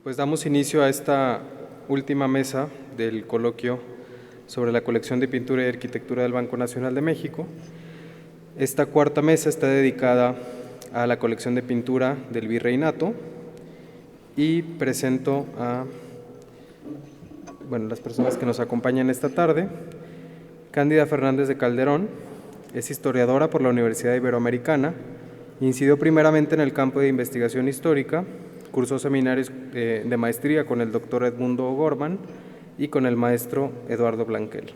Pues damos inicio a esta última mesa del coloquio sobre la colección de pintura y arquitectura del Banco Nacional de México. Esta cuarta mesa está dedicada a la colección de pintura del Virreinato y presento a las personas que nos acompañan esta tarde. Cándida Fernández de Calderón es historiadora por la Universidad Iberoamericana, incidió primeramente en el campo de investigación histórica, cursó seminarios de maestría con el doctor Edmundo O'Gorman y con el maestro Eduardo Blanquel.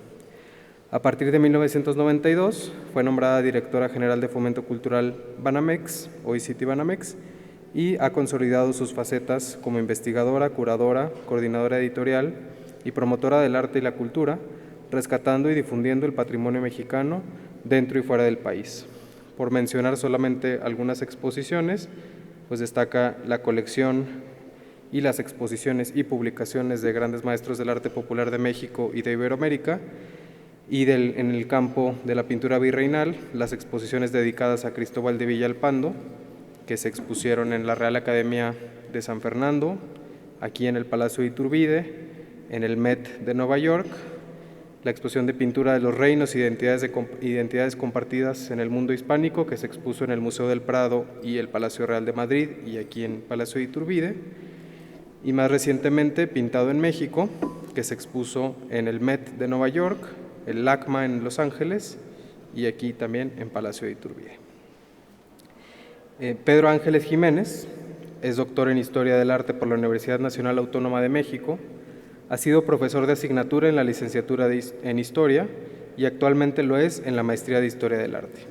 A partir de 1992 fue nombrada directora general de Fomento Cultural Banamex, hoy Citibanamex, y ha consolidado sus facetas como investigadora, curadora, coordinadora editorial y promotora del arte y la cultura, rescatando y difundiendo el patrimonio mexicano dentro y fuera del país. Por mencionar solamente algunas exposiciones, pues destaca la colección y las exposiciones y publicaciones de grandes maestros del arte popular de México y de Iberoamérica, y en el campo de la pintura virreinal, las exposiciones dedicadas a Cristóbal de Villalpando, que se expusieron en la Real Academia de San Fernando, aquí en el Palacio de Iturbide, en el Met de Nueva York, la exposición de pintura de los reinos y identidades compartidas en el mundo hispánico, que se expuso en el Museo del Prado y el Palacio Real de Madrid y aquí en Palacio de Iturbide, y más recientemente Pintado en México, que se expuso en el Met de Nueva York, el LACMA en Los Ángeles y aquí también en Palacio de Iturbide. Pedro Ángeles Jiménez es doctor en Historia del Arte por la Universidad Nacional Autónoma de México, ha sido profesor de asignatura en la licenciatura en Historia y actualmente lo es en la maestría de Historia del Arte.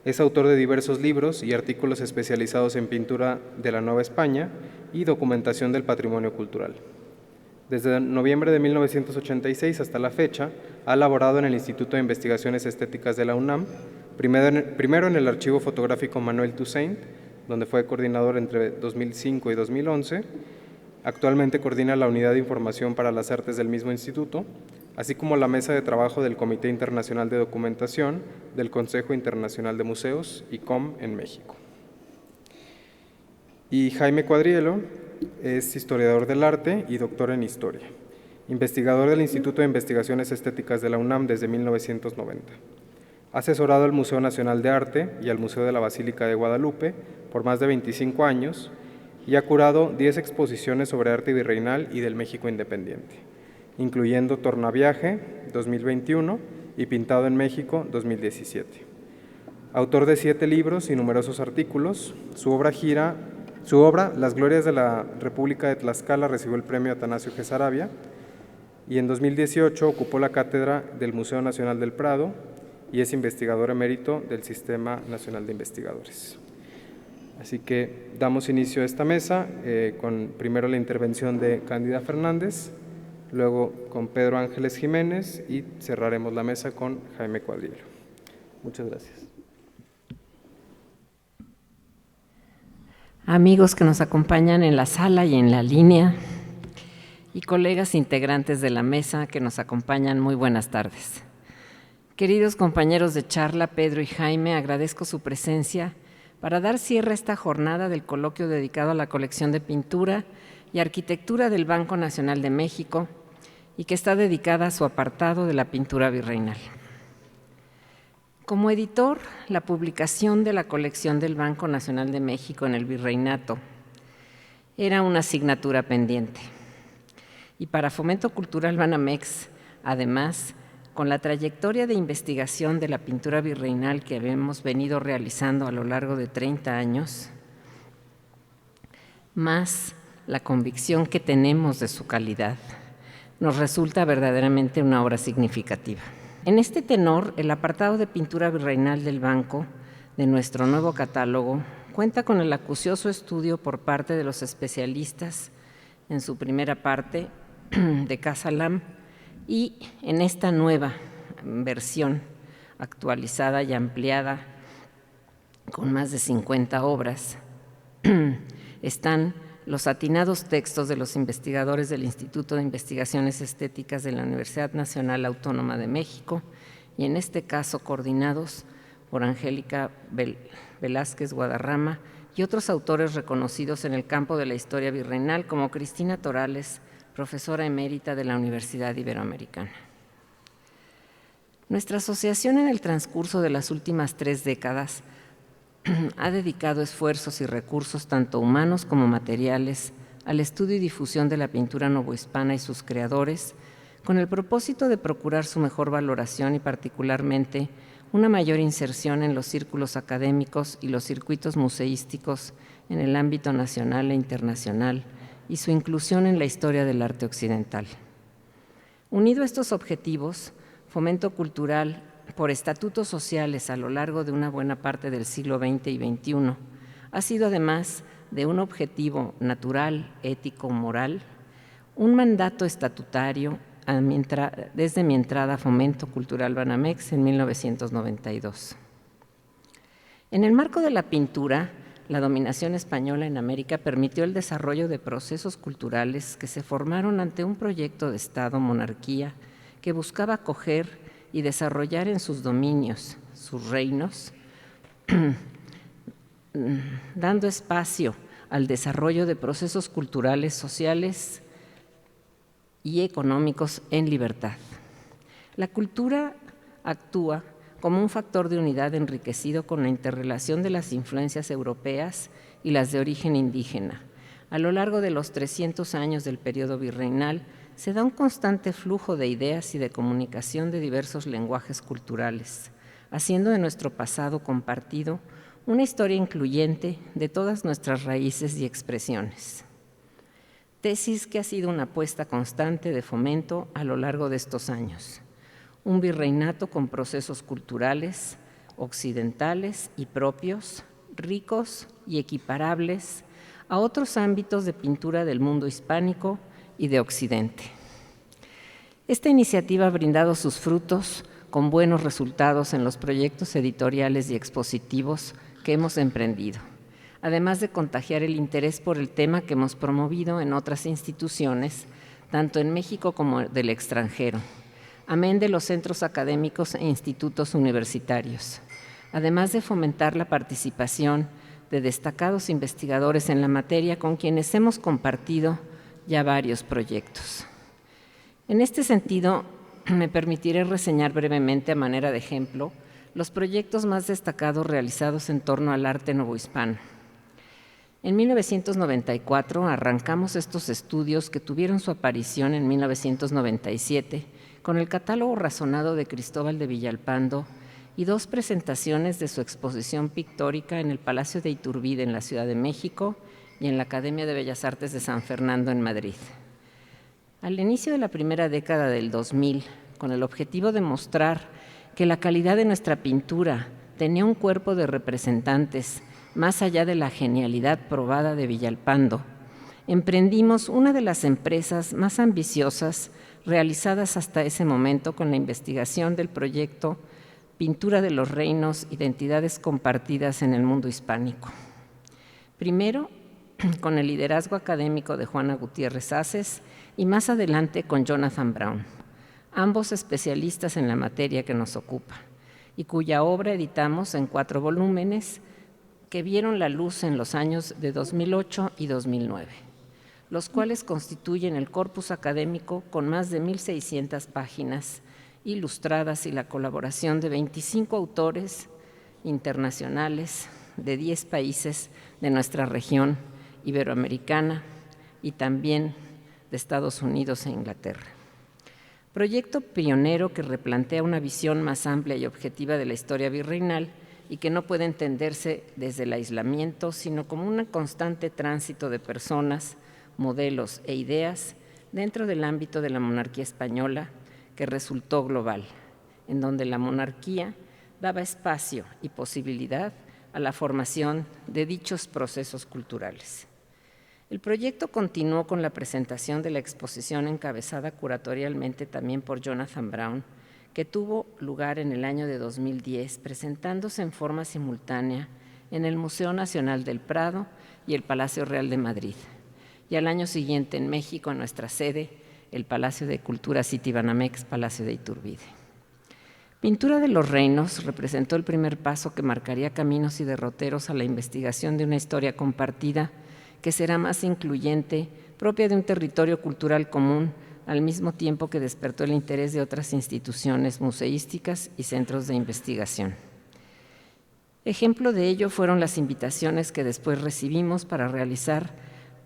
Es autor de diversos libros y artículos especializados en pintura de la Nueva España y documentación del patrimonio cultural. Desde noviembre de 1986 hasta la fecha, ha laborado en el Instituto de Investigaciones Estéticas de la UNAM, primero en el Archivo Fotográfico Manuel Toussaint, donde fue coordinador entre 2005 y 2011, actualmente coordina la Unidad de Información para las Artes del mismo instituto, así como la mesa de trabajo del Comité Internacional de Documentación del Consejo Internacional de Museos, ICOM, en México. Y Jaime Cuadrielo es historiador del arte y doctor en Historia, investigador del Instituto de Investigaciones Estéticas de la UNAM desde 1990. Ha asesorado al Museo Nacional de Arte y al Museo de la Basílica de Guadalupe por más de 25 años y ha curado 10 exposiciones sobre arte virreinal y del México independiente, incluyendo Tornaviaje 2021 y Pintado en México 2017. Autor de 7 libros y numerosos artículos, su obra Las Glorias de la República de Tlaxcala recibió el premio Atanasio G. Saravia y en 2018 ocupó la cátedra del Museo Nacional del Prado y es investigador emérito del Sistema Nacional de Investigadores. Así que damos inicio a esta mesa con primero la intervención de Cándida Fernández, luego con Pedro Ángeles Jiménez y cerraremos la mesa con Jaime Cuadrielo. Muchas gracias. Amigos que nos acompañan en la sala y en la línea y colegas integrantes de la mesa que nos acompañan, muy buenas tardes. Queridos compañeros de charla, Pedro y Jaime, agradezco su presencia para dar cierre a esta jornada del coloquio dedicado a la colección de pintura y arquitectura del Banco Nacional de México y que está dedicada a su apartado de la pintura virreinal. Como editor, la publicación de la colección del Banco Nacional de México en el Virreinato era una asignatura pendiente. Y para Fomento Cultural Banamex, además, con la trayectoria de investigación de la pintura virreinal que hemos venido realizando a lo largo de 30 años, más la convicción que tenemos de su calidad, nos resulta verdaderamente una obra significativa. En este tenor, el apartado de pintura virreinal del Banco, de nuestro nuevo catálogo, cuenta con el acucioso estudio por parte de los especialistas en su primera parte de Casa Lam, y en esta nueva versión actualizada y ampliada con más de 50 obras están los atinados textos de los investigadores del Instituto de Investigaciones Estéticas de la Universidad Nacional Autónoma de México y en este caso coordinados por Angélica Velázquez Guadarrama y otros autores reconocidos en el campo de la historia virreinal, como Cristina Torales, profesora emérita de la Universidad Iberoamericana. Nuestra asociación en el transcurso de las últimas 3 décadas ha dedicado esfuerzos y recursos, tanto humanos como materiales, al estudio y difusión de la pintura novohispana y sus creadores, con el propósito de procurar su mejor valoración y particularmente una mayor inserción en los círculos académicos y los circuitos museísticos en el ámbito nacional e internacional y su inclusión en la historia del arte occidental. Unido a estos objetivos, fomento cultural por estatutos sociales a lo largo de una buena parte del siglo XX y XXI ha sido, además de un objetivo natural, ético, moral, un mandato estatutario desde mi entrada a Fomento Cultural Banamex en 1992. En el marco de la pintura, la dominación española en América permitió el desarrollo de procesos culturales que se formaron ante un proyecto de Estado-monarquía que buscaba acoger y desarrollar en sus dominios, sus reinos, dando espacio al desarrollo de procesos culturales, sociales y económicos en libertad. La cultura actúa como un factor de unidad enriquecido con la interrelación de las influencias europeas y las de origen indígena. A lo largo de los 300 años del periodo virreinal, se da un constante flujo de ideas y de comunicación de diversos lenguajes culturales, haciendo de nuestro pasado compartido una historia incluyente de todas nuestras raíces y expresiones. Tesis que ha sido una apuesta constante de Fomento a lo largo de estos años. Un virreinato con procesos culturales, occidentales y propios, ricos y equiparables a otros ámbitos de pintura del mundo hispánico y de Occidente. Esta iniciativa ha brindado sus frutos con buenos resultados en los proyectos editoriales y expositivos que hemos emprendido, además de contagiar el interés por el tema que hemos promovido en otras instituciones, tanto en México como del extranjero, amén de los centros académicos e institutos universitarios, además de fomentar la participación de destacados investigadores en la materia con quienes hemos compartido ya varios proyectos. En este sentido, me permitiré reseñar brevemente, a manera de ejemplo, los proyectos más destacados realizados en torno al arte novohispano. En 1994 arrancamos estos estudios que tuvieron su aparición en 1997 con el catálogo razonado de Cristóbal de Villalpando y 2 presentaciones de su exposición pictórica en el Palacio de Iturbide en la Ciudad de México y en la Academia de Bellas Artes de San Fernando en Madrid. Al inicio de la primera década del 2000, con el objetivo de mostrar que la calidad de nuestra pintura tenía un cuerpo de representantes más allá de la genialidad probada de Villalpando, emprendimos una de las empresas más ambiciosas realizadas hasta ese momento con la investigación del proyecto Pintura de los Reinos, Identidades Compartidas en el Mundo Hispánico. Primero, con el liderazgo académico de Juana Gutiérrez Aces y más adelante con Jonathan Brown, ambos especialistas en la materia que nos ocupa, y cuya obra editamos en 4 volúmenes que vieron la luz en los años de 2008 y 2009, los cuales constituyen el corpus académico con más de 1,600 páginas ilustradas y la colaboración de 25 autores internacionales de 10 países de nuestra región iberoamericana y también de Estados Unidos e Inglaterra. Proyecto pionero que replantea una visión más amplia y objetiva de la historia virreinal y que no puede entenderse desde el aislamiento, sino como un constante tránsito de personas, modelos e ideas dentro del ámbito de la monarquía española que resultó global, en donde la monarquía daba espacio y posibilidad a la formación de dichos procesos culturales. El proyecto continuó con la presentación de la exposición encabezada curatorialmente también por Jonathan Brown, que tuvo lugar en el año de 2010, presentándose en forma simultánea en el Museo Nacional del Prado y el Palacio Real de Madrid, y al año siguiente en México, en nuestra sede, el Palacio de Cultura Citibanamex, Palacio de Iturbide. Pintura de los Reinos representó el primer paso que marcaría caminos y derroteros a la investigación de una historia compartida que será más incluyente, propia de un territorio cultural común, al mismo tiempo que despertó el interés de otras instituciones museísticas y centros de investigación. Ejemplo de ello fueron las invitaciones que después recibimos para realizar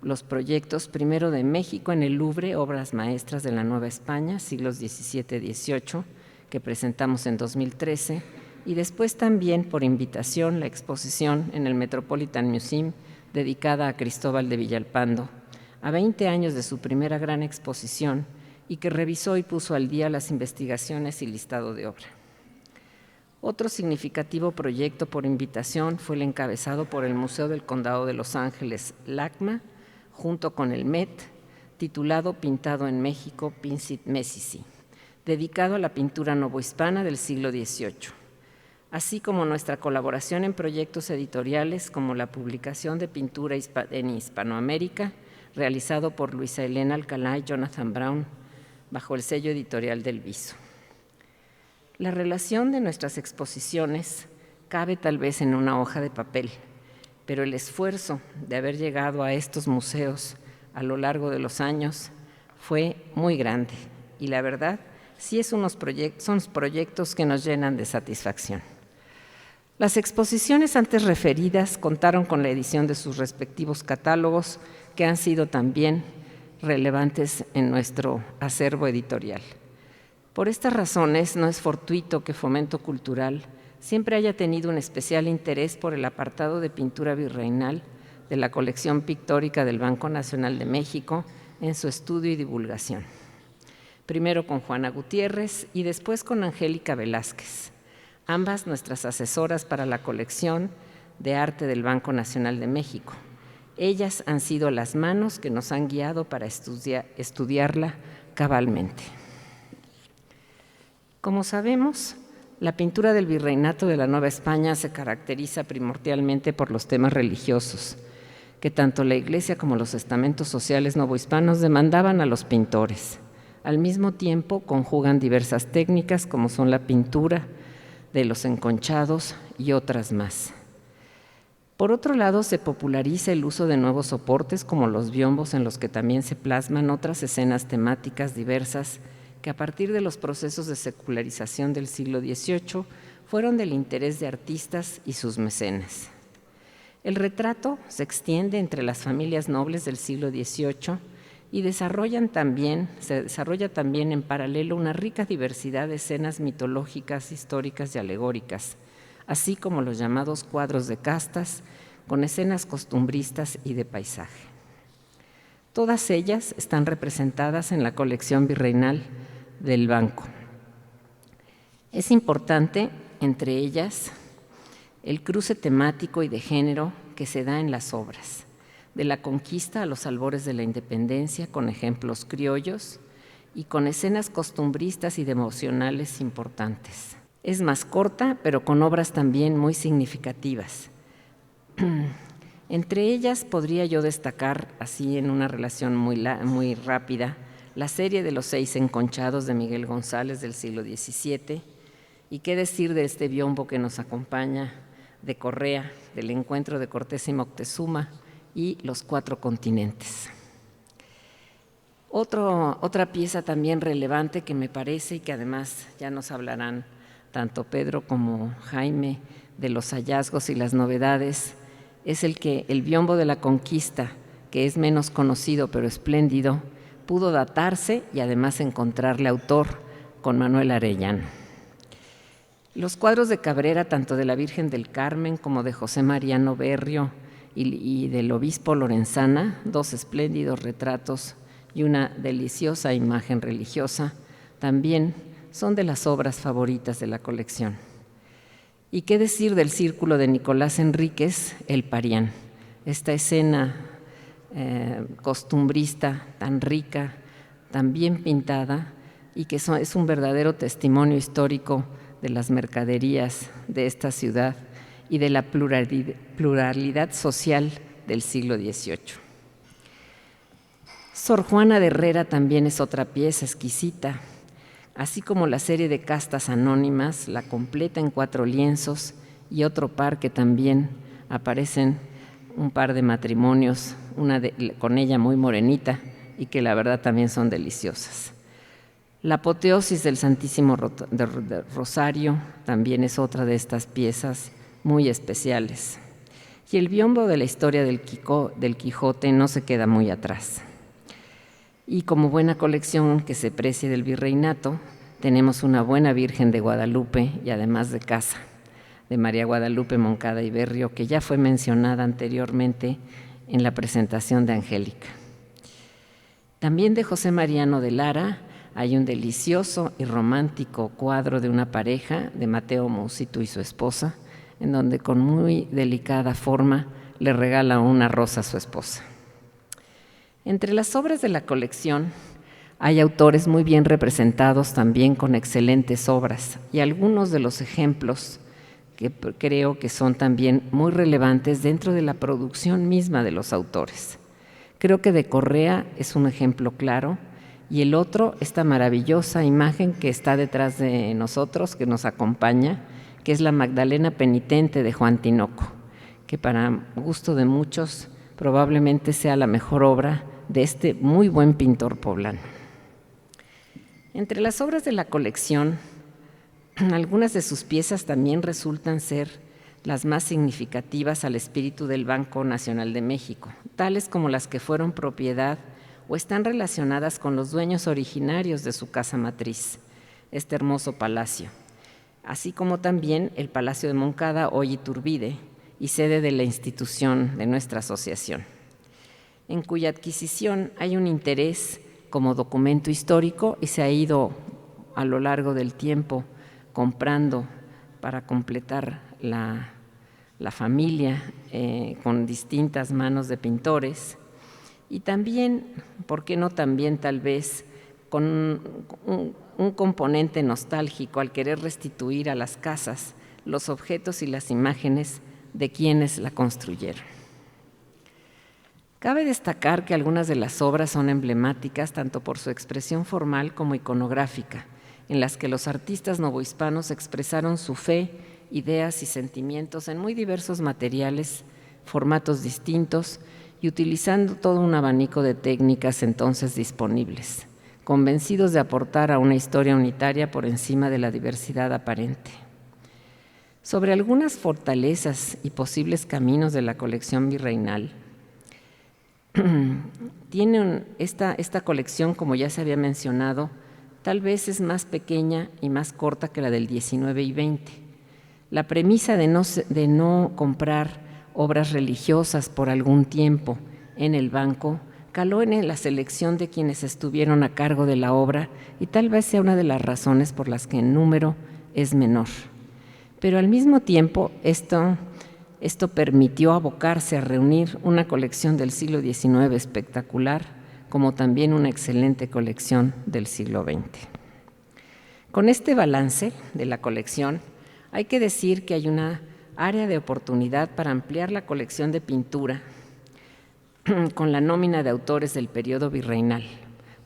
los proyectos, primero de México en el Louvre, obras maestras de la Nueva España, siglos XVII-XVIII, que presentamos en 2013, y después también, por invitación, la exposición en el Metropolitan Museum dedicada a Cristóbal de Villalpando, a 20 años de su primera gran exposición, y que revisó y puso al día las investigaciones y listado de obra. Otro significativo proyecto por invitación fue el encabezado por el Museo del Condado de Los Ángeles, LACMA, junto con el MET, titulado Pintado en México, Pinsit Messici, dedicado a la pintura novohispana del siglo XVIII, así como nuestra colaboración en proyectos editoriales como la publicación de pintura en Hispanoamérica, realizado por Luisa Elena Alcalá y Jonathan Brown, bajo el sello editorial del Viso. La relación de nuestras exposiciones cabe tal vez en una hoja de papel, pero el esfuerzo de haber llegado a estos museos a lo largo de los años fue muy grande y la verdad sí son proyectos que nos llenan de satisfacción. Las exposiciones antes referidas contaron con la edición de sus respectivos catálogos, que han sido también relevantes en nuestro acervo editorial. Por estas razones, no es fortuito que Fomento Cultural siempre haya tenido un especial interés por el apartado de pintura virreinal de la colección pictórica del Banco Nacional de México en su estudio y divulgación. Primero con Juana Gutiérrez y después con Angélica Velázquez, ambas nuestras asesoras para la colección de arte del Banco Nacional de México. Ellas han sido las manos que nos han guiado para estudiarla cabalmente. Como sabemos, la pintura del virreinato de la Nueva España se caracteriza primordialmente por los temas religiosos, que tanto la Iglesia como los estamentos sociales novohispanos demandaban a los pintores. Al mismo tiempo, conjugan diversas técnicas como son la pintura de los enconchados y otras más. Por otro lado, se populariza el uso de nuevos soportes como los biombos, en los que también se plasman otras escenas temáticas diversas que a partir de los procesos de secularización del siglo XVIII fueron del interés de artistas y sus mecenas. El retrato se extiende entre las familias nobles del siglo XVIII y se desarrolla también en paralelo una rica diversidad de escenas mitológicas, históricas y alegóricas, así como los llamados cuadros de castas, con escenas costumbristas y de paisaje. Todas ellas están representadas en la colección virreinal del Banco. Es importante, entre ellas, el cruce temático y de género que se da en las obras, de la conquista a los albores de la independencia, con ejemplos criollos y con escenas costumbristas y devocionales importantes. Es más corta, pero con obras también muy significativas. Entre ellas podría yo destacar, así en una relación muy rápida, la serie de los 6 enconchados de Miguel González del siglo XVII, y qué decir de este biombo que nos acompaña de Correa, del encuentro de Cortés y Moctezuma y los 4 continentes. Otra pieza también relevante que me parece, y que además ya nos hablarán tanto Pedro como Jaime de los hallazgos y las novedades, es el biombo de la conquista, que es menos conocido pero espléndido, pudo datarse y además encontrarle autor con Manuel Arellano. Los cuadros de Cabrera, tanto de la Virgen del Carmen como de José Mariano Berrio y del obispo Lorenzana, 2 espléndidos retratos y una deliciosa imagen religiosa, también son de las obras favoritas de la colección. ¿Y qué decir del círculo de Nicolás Enríquez, El Parián? Esta escena costumbrista tan rica, tan bien pintada, y que es un verdadero testimonio histórico de las mercaderías de esta ciudad y de la pluralidad social del siglo XVIII. Sor Juana de Herrera también es otra pieza exquisita, así como la serie de castas anónimas, la completa en 4 lienzos y otro par que también aparecen, un par de matrimonios, con ella muy morenita y que la verdad también son deliciosas. La apoteosis del Santísimo Rosario también es otra de estas piezas muy especiales. Y el biombo de la historia del Quijote no se queda muy atrás. Y como buena colección que se precie del virreinato, tenemos una buena Virgen de Guadalupe y además de casa, de María Guadalupe Moncada y Berrio, que ya fue mencionada anteriormente en la presentación de Angélica. También de José Mariano de Lara hay un delicioso y romántico cuadro de una pareja, de Mateo Músito y su esposa, en donde con muy delicada forma le regala una rosa a su esposa. Entre las obras de la colección hay autores muy bien representados también con excelentes obras, y algunos de los ejemplos que creo que son también muy relevantes dentro de la producción misma de los autores. Creo que de Correa es un ejemplo claro, y el otro, esta maravillosa imagen que está detrás de nosotros, que nos acompaña, que es la Magdalena Penitente de Juan Tinoco, que para gusto de muchos probablemente sea la mejor obra de este muy buen pintor poblano. Entre las obras de la colección, algunas de sus piezas también resultan ser las más significativas al espíritu del Banco Nacional de México, tales como las que fueron propiedad o están relacionadas con los dueños originarios de su casa matriz, este hermoso palacio, así como también el Palacio de Moncada, hoy Iturbide, y sede de la institución de nuestra asociación, en cuya adquisición hay un interés como documento histórico y se ha ido a lo largo del tiempo comprando para completar la familia con distintas manos de pintores, y también, ¿por qué no también tal vez con un componente nostálgico al querer restituir a las casas los objetos y las imágenes de quienes la construyeron? Cabe destacar que algunas de las obras son emblemáticas tanto por su expresión formal como iconográfica, en las que los artistas novohispanos expresaron su fe, ideas y sentimientos en muy diversos materiales, formatos distintos y utilizando todo un abanico de técnicas entonces disponibles, convencidos de aportar a una historia unitaria por encima de la diversidad aparente. Sobre algunas fortalezas y posibles caminos de la colección virreinal, esta colección, como ya se había mencionado, tal vez es más pequeña y más corta que la del 19 y 20. La premisa de no comprar obras religiosas por algún tiempo en el banco caló en la selección de quienes estuvieron a cargo de la obra y tal vez sea una de las razones por las que el número es menor. Pero al mismo tiempo, esto permitió abocarse a reunir una colección del siglo XIX espectacular, como también una excelente colección del siglo XX. Con este balance de la colección, hay que decir que hay una área de oportunidad para ampliar la colección de pintura con la nómina de autores del periodo virreinal,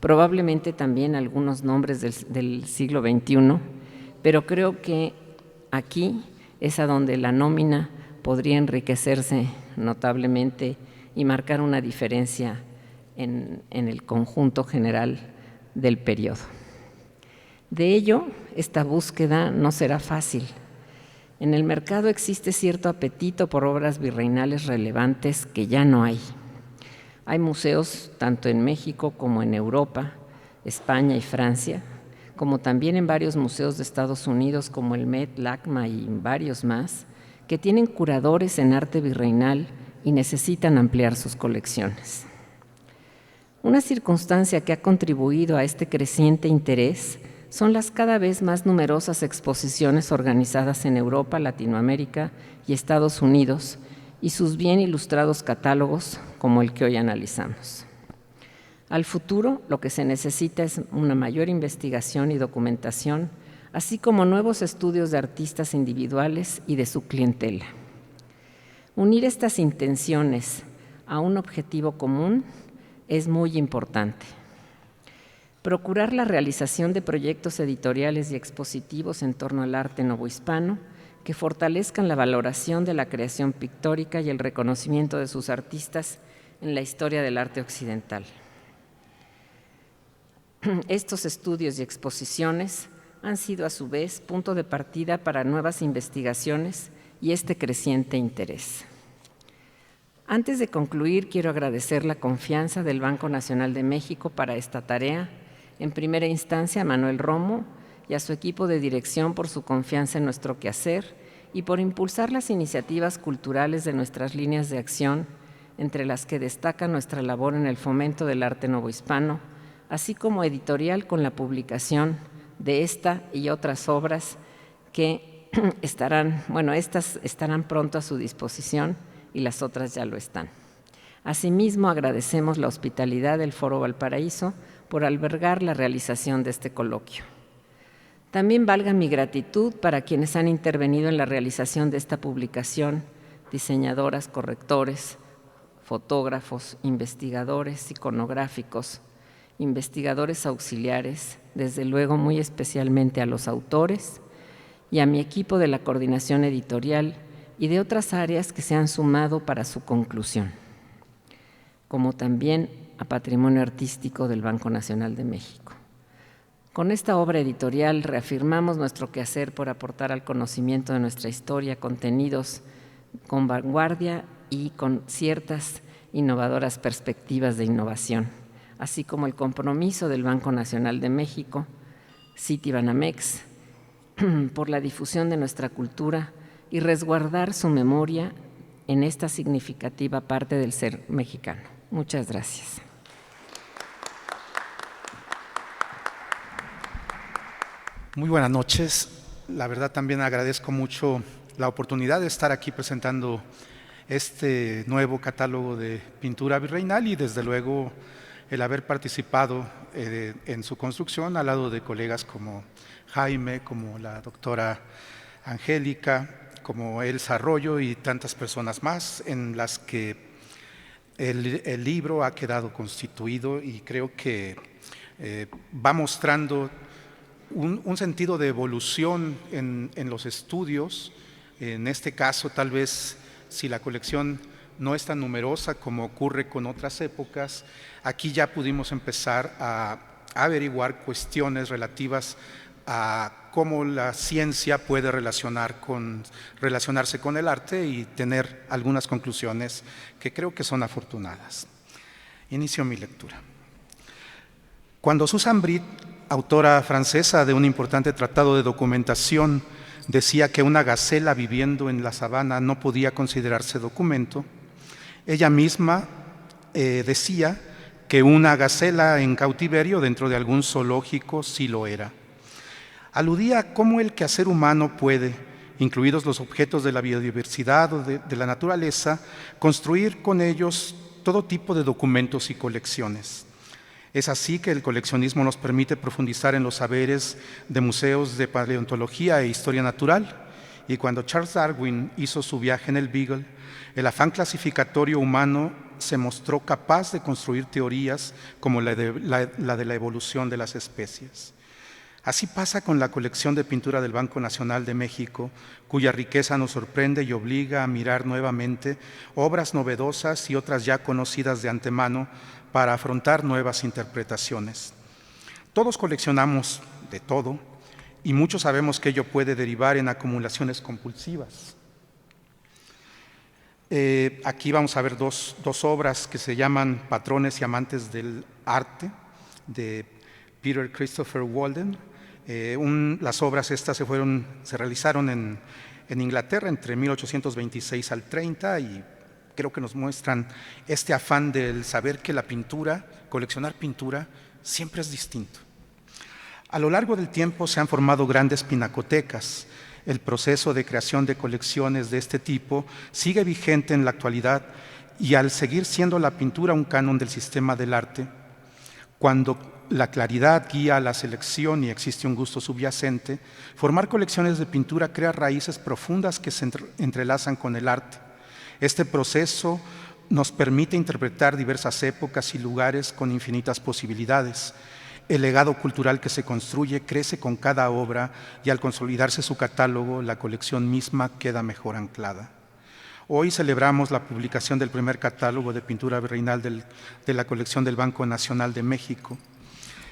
probablemente también algunos nombres del siglo XXI, pero creo que aquí es a donde la nómina podría enriquecerse notablemente y marcar una diferencia en el conjunto general del periodo. De ello, esta búsqueda no será fácil. En el mercado existe cierto apetito por obras virreinales relevantes que ya no hay. Hay museos tanto en México como en Europa, España y Francia, como también en varios museos de Estados Unidos como el Met, LACMA y varios más, que tienen curadores en arte virreinal y necesitan ampliar sus colecciones. Una circunstancia que ha contribuido a este creciente interés son las cada vez más numerosas exposiciones organizadas en Europa, Latinoamérica y Estados Unidos y sus bien ilustrados catálogos como el que hoy analizamos. Al futuro, lo que se necesita es una mayor investigación y documentación, así como nuevos estudios de artistas individuales y de su clientela. Unir estas intenciones a un objetivo común es muy importante. procurar la realización de proyectos editoriales y expositivos en torno al arte novohispano que fortalezcan la valoración de la creación pictórica y el reconocimiento de sus artistas en la historia del arte occidental. Estos estudios y exposiciones han sido a su vez punto de partida para nuevas investigaciones y este creciente interés. Antes de concluir, quiero agradecer la confianza del Banco Nacional de México para esta tarea, en primera instancia a Manuel Romo y a su equipo de dirección por su confianza en nuestro quehacer y por impulsar las iniciativas culturales de nuestras líneas de acción, entre las que destaca nuestra labor en el fomento del arte novohispano, así como editorial con la publicación de esta y otras obras que estas estarán pronto a su disposición y las otras ya lo están. Asimismo, agradecemos la hospitalidad del Foro Valparaíso por albergar la realización de este coloquio. También valga mi gratitud para quienes han intervenido en la realización de esta publicación, diseñadoras, correctores, fotógrafos, investigadores iconográficos, investigadores auxiliares, desde luego muy especialmente a los autores y a mi equipo de la coordinación editorial y de otras áreas que se han sumado para su conclusión, como también a Patrimonio Artístico del Banco Nacional de México. Con esta obra editorial reafirmamos nuestro quehacer por aportar al conocimiento de nuestra historia contenidos con vanguardia y con ciertas innovadoras perspectivas de innovación, así como el compromiso del Banco Nacional de México, Citibanamex, por la difusión de nuestra cultura y resguardar su memoria en esta significativa parte del ser mexicano. Muchas gracias. Muy buenas noches. La verdad también agradezco mucho la oportunidad de estar aquí presentando este nuevo catálogo de pintura virreinal y desde luego el haber participado en su construcción al lado de colegas como Jaime, como la doctora Angélica, como Elsa Arroyo y tantas personas más, en las que el libro ha quedado constituido y creo que va mostrando un sentido de evolución en los estudios. En este caso, tal vez, si la colección no es tan numerosa como ocurre con otras épocas, aquí ya pudimos empezar a averiguar cuestiones relativas a cómo la ciencia puede relacionarse con el arte y tener algunas conclusiones que creo que son afortunadas. Inicio mi lectura. Cuando Susan Britt, autora francesa de un importante tratado de documentación, decía que una gacela viviendo en la sabana no podía considerarse documento, ella misma decía que una gacela en cautiverio dentro de algún zoológico sí lo era. Aludía a cómo el quehacer humano puede, incluidos los objetos de la biodiversidad o de la naturaleza, construir con ellos todo tipo de documentos y colecciones. Es así que el coleccionismo nos permite profundizar en los saberes de museos de paleontología e historia natural, y cuando Charles Darwin hizo su viaje en el Beagle, el afán clasificatorio humano se mostró capaz de construir teorías como la de la evolución de las especies. Así pasa con la colección de pintura del Banco Nacional de México, cuya riqueza nos sorprende y obliga a mirar nuevamente obras novedosas y otras ya conocidas de antemano para afrontar nuevas interpretaciones. Todos coleccionamos de todo y muchos sabemos que ello puede derivar en acumulaciones compulsivas. Aquí vamos a ver dos obras que se llaman Patrones y Amantes del Arte, de Peter Christopher Walden. Las obras estas se realizaron en Inglaterra entre 1826 al 30 y creo que nos muestran este afán del saber que la pintura, coleccionar pintura, siempre es distinto. A lo largo del tiempo se han formado grandes pinacotecas. El proceso de creación de colecciones de este tipo sigue vigente en la actualidad y al seguir siendo la pintura un canon del sistema del arte, cuando la claridad guía a la selección y existe un gusto subyacente, formar colecciones de pintura crea raíces profundas que se entrelazan con el arte. Este proceso nos permite interpretar diversas épocas y lugares con infinitas posibilidades. el legado cultural que se construye crece con cada obra y al consolidarse su catálogo, la colección misma queda mejor anclada. Hoy celebramos la publicación del primer catálogo de pintura virreinal de la colección del Banco Nacional de México.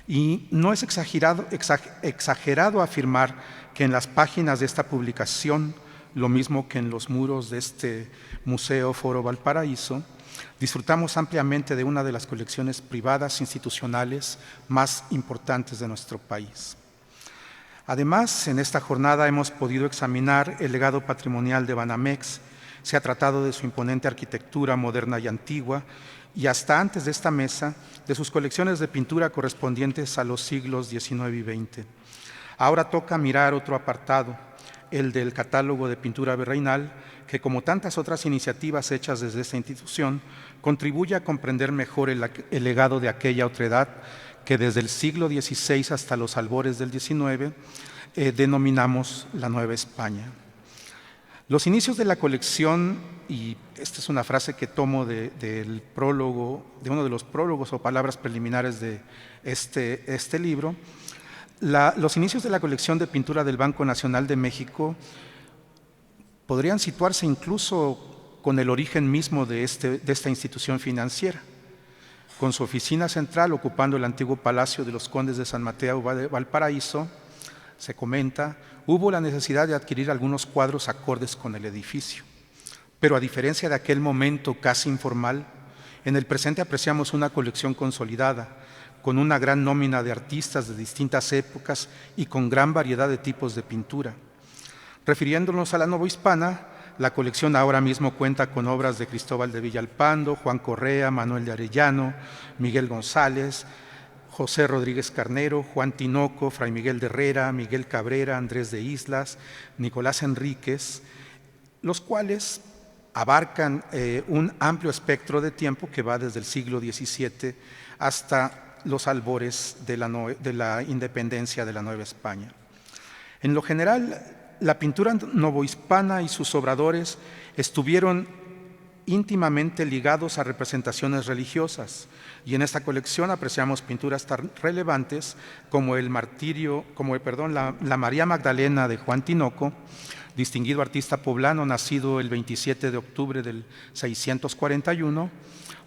Y no es exagerado afirmar que en las páginas de esta publicación, lo mismo que en los muros de este Museo Foro Valparaíso, disfrutamos ampliamente de una de las colecciones privadas institucionales más importantes de nuestro país. Además, en esta jornada hemos podido examinar el legado patrimonial de Banamex. Se ha tratado de su imponente arquitectura moderna y antigua, y hasta antes de esta mesa, de sus colecciones de pintura correspondientes a los siglos XIX y XX. Ahora toca mirar otro apartado, el del catálogo de pintura virreinal, que como tantas otras iniciativas hechas desde esta institución, contribuye a comprender mejor el legado de aquella otredad que desde el siglo XVI hasta los albores del XIX denominamos la Nueva España. Los inicios de la colección, y esta es una frase que tomo del prólogo, de uno de los prólogos o palabras preliminares de este libro, los inicios de la colección de pintura del Banco Nacional de México podrían situarse incluso con el origen mismo de esta institución financiera, con su oficina central ocupando el antiguo Palacio de los Condes de San Mateo de Valparaíso. Se comenta, hubo la necesidad de adquirir algunos cuadros acordes con el edificio. Pero a diferencia de aquel momento casi informal, en el presente apreciamos una colección consolidada, con una gran nómina de artistas de distintas épocas y con gran variedad de tipos de pintura. Refiriéndonos a la novohispana, la colección ahora mismo cuenta con obras de Cristóbal de Villalpando, Juan Correa, Manuel de Arellano, Miguel González, José Rodríguez Carnero, Juan Tinoco, Fray Miguel de Herrera, Miguel Cabrera, Andrés de Islas, Nicolás Enríquez, los cuales abarcan un amplio espectro de tiempo que va desde el siglo XVII hasta los albores de la independencia de la Nueva España. En lo general, la pintura novohispana y sus obradores estuvieron íntimamente ligados a representaciones religiosas, y en esta colección apreciamos pinturas tan relevantes como la María Magdalena de Juan Tinoco, distinguido artista poblano nacido el 27 de octubre del 641,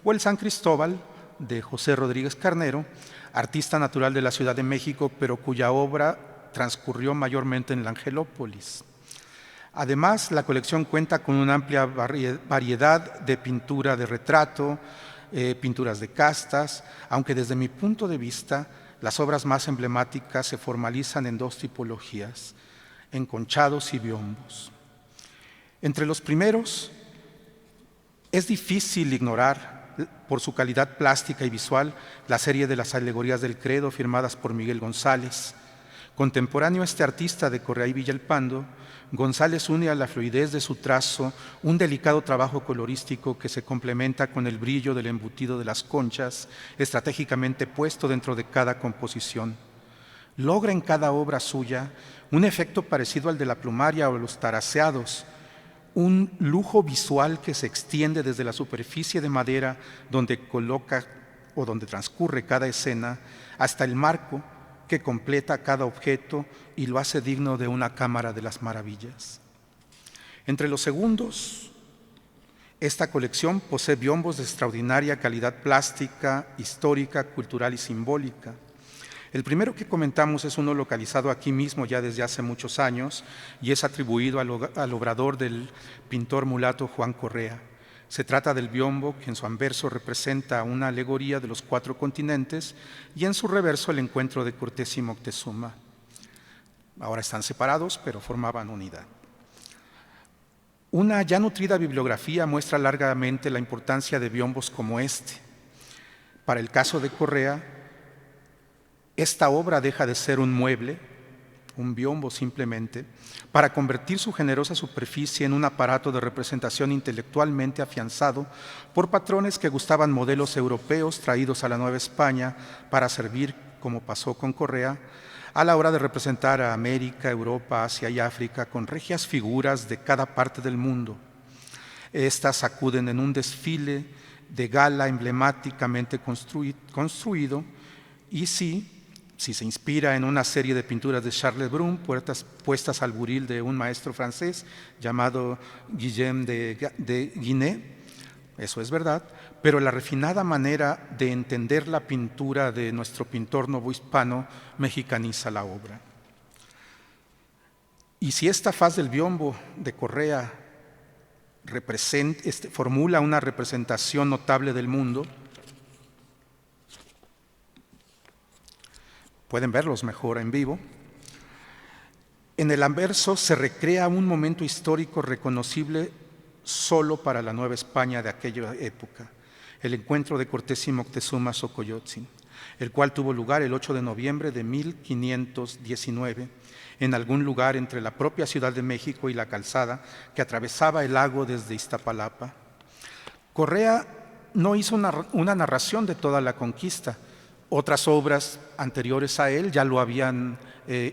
o el San Cristóbal de José Rodríguez Carnero, artista natural de la Ciudad de México, pero cuya obra transcurrió mayormente en la Angelópolis. Además, la colección cuenta con una amplia variedad de pintura de retrato, pinturas de castas, aunque desde mi punto de vista, las obras más emblemáticas se formalizan en dos tipologías, enconchados y biombos. Entre los primeros, es difícil ignorar, por su calidad plástica y visual, la serie de las alegorías del credo firmadas por Miguel González. Contemporáneo a este artista de Correa y Villalpando, González une a la fluidez de su trazo un delicado trabajo colorístico que se complementa con el brillo del embutido de las conchas, estratégicamente puesto dentro de cada composición. Logra en cada obra suya un efecto parecido al de la plumaria o los taraceados, un lujo visual que se extiende desde la superficie de madera donde coloca o donde transcurre cada escena hasta el marco que completa cada objeto y lo hace digno de una cámara de las maravillas. Entre los segundos, esta colección posee biombos de extraordinaria calidad plástica, histórica, cultural y simbólica. El primero que comentamos es uno localizado aquí mismo ya desde hace muchos años y es atribuido al obrador del pintor mulato Juan Correa. Se trata del biombo que en su anverso representa una alegoría de los 4 continentes y en su reverso el encuentro de Cortés y Moctezuma. Ahora están separados, pero formaban unidad. Una ya nutrida bibliografía muestra largamente la importancia de biombos como este. Para el caso de Correa, esta obra deja de ser un mueble, un biombo simplemente, para convertir su generosa superficie en un aparato de representación intelectualmente afianzado por patrones que gustaban modelos europeos traídos a la Nueva España para servir, como pasó con Correa, a la hora de representar a América, Europa, Asia y África con regias figuras de cada parte del mundo. Estas acuden en un desfile de gala emblemáticamente construido y sí, si se inspira en una serie de pinturas de Charles Brun, puestas al buril de un maestro francés llamado Guillaume de Guinet, eso es verdad, pero la refinada manera de entender la pintura de nuestro pintor novohispano mexicaniza la obra. Y si esta faz del biombo de Correa formula una representación notable del mundo, pueden verlos mejor en vivo, en el anverso se recrea un momento histórico reconocible solo para la Nueva España de aquella época, el encuentro de Cortés y Moctezuma Xocoyotzin, el cual tuvo lugar el 8 de noviembre de 1519, en algún lugar entre la propia Ciudad de México y la calzada que atravesaba el lago desde Iztapalapa. Correa no hizo una narración de toda la conquista. Otras obras anteriores a él ya lo habían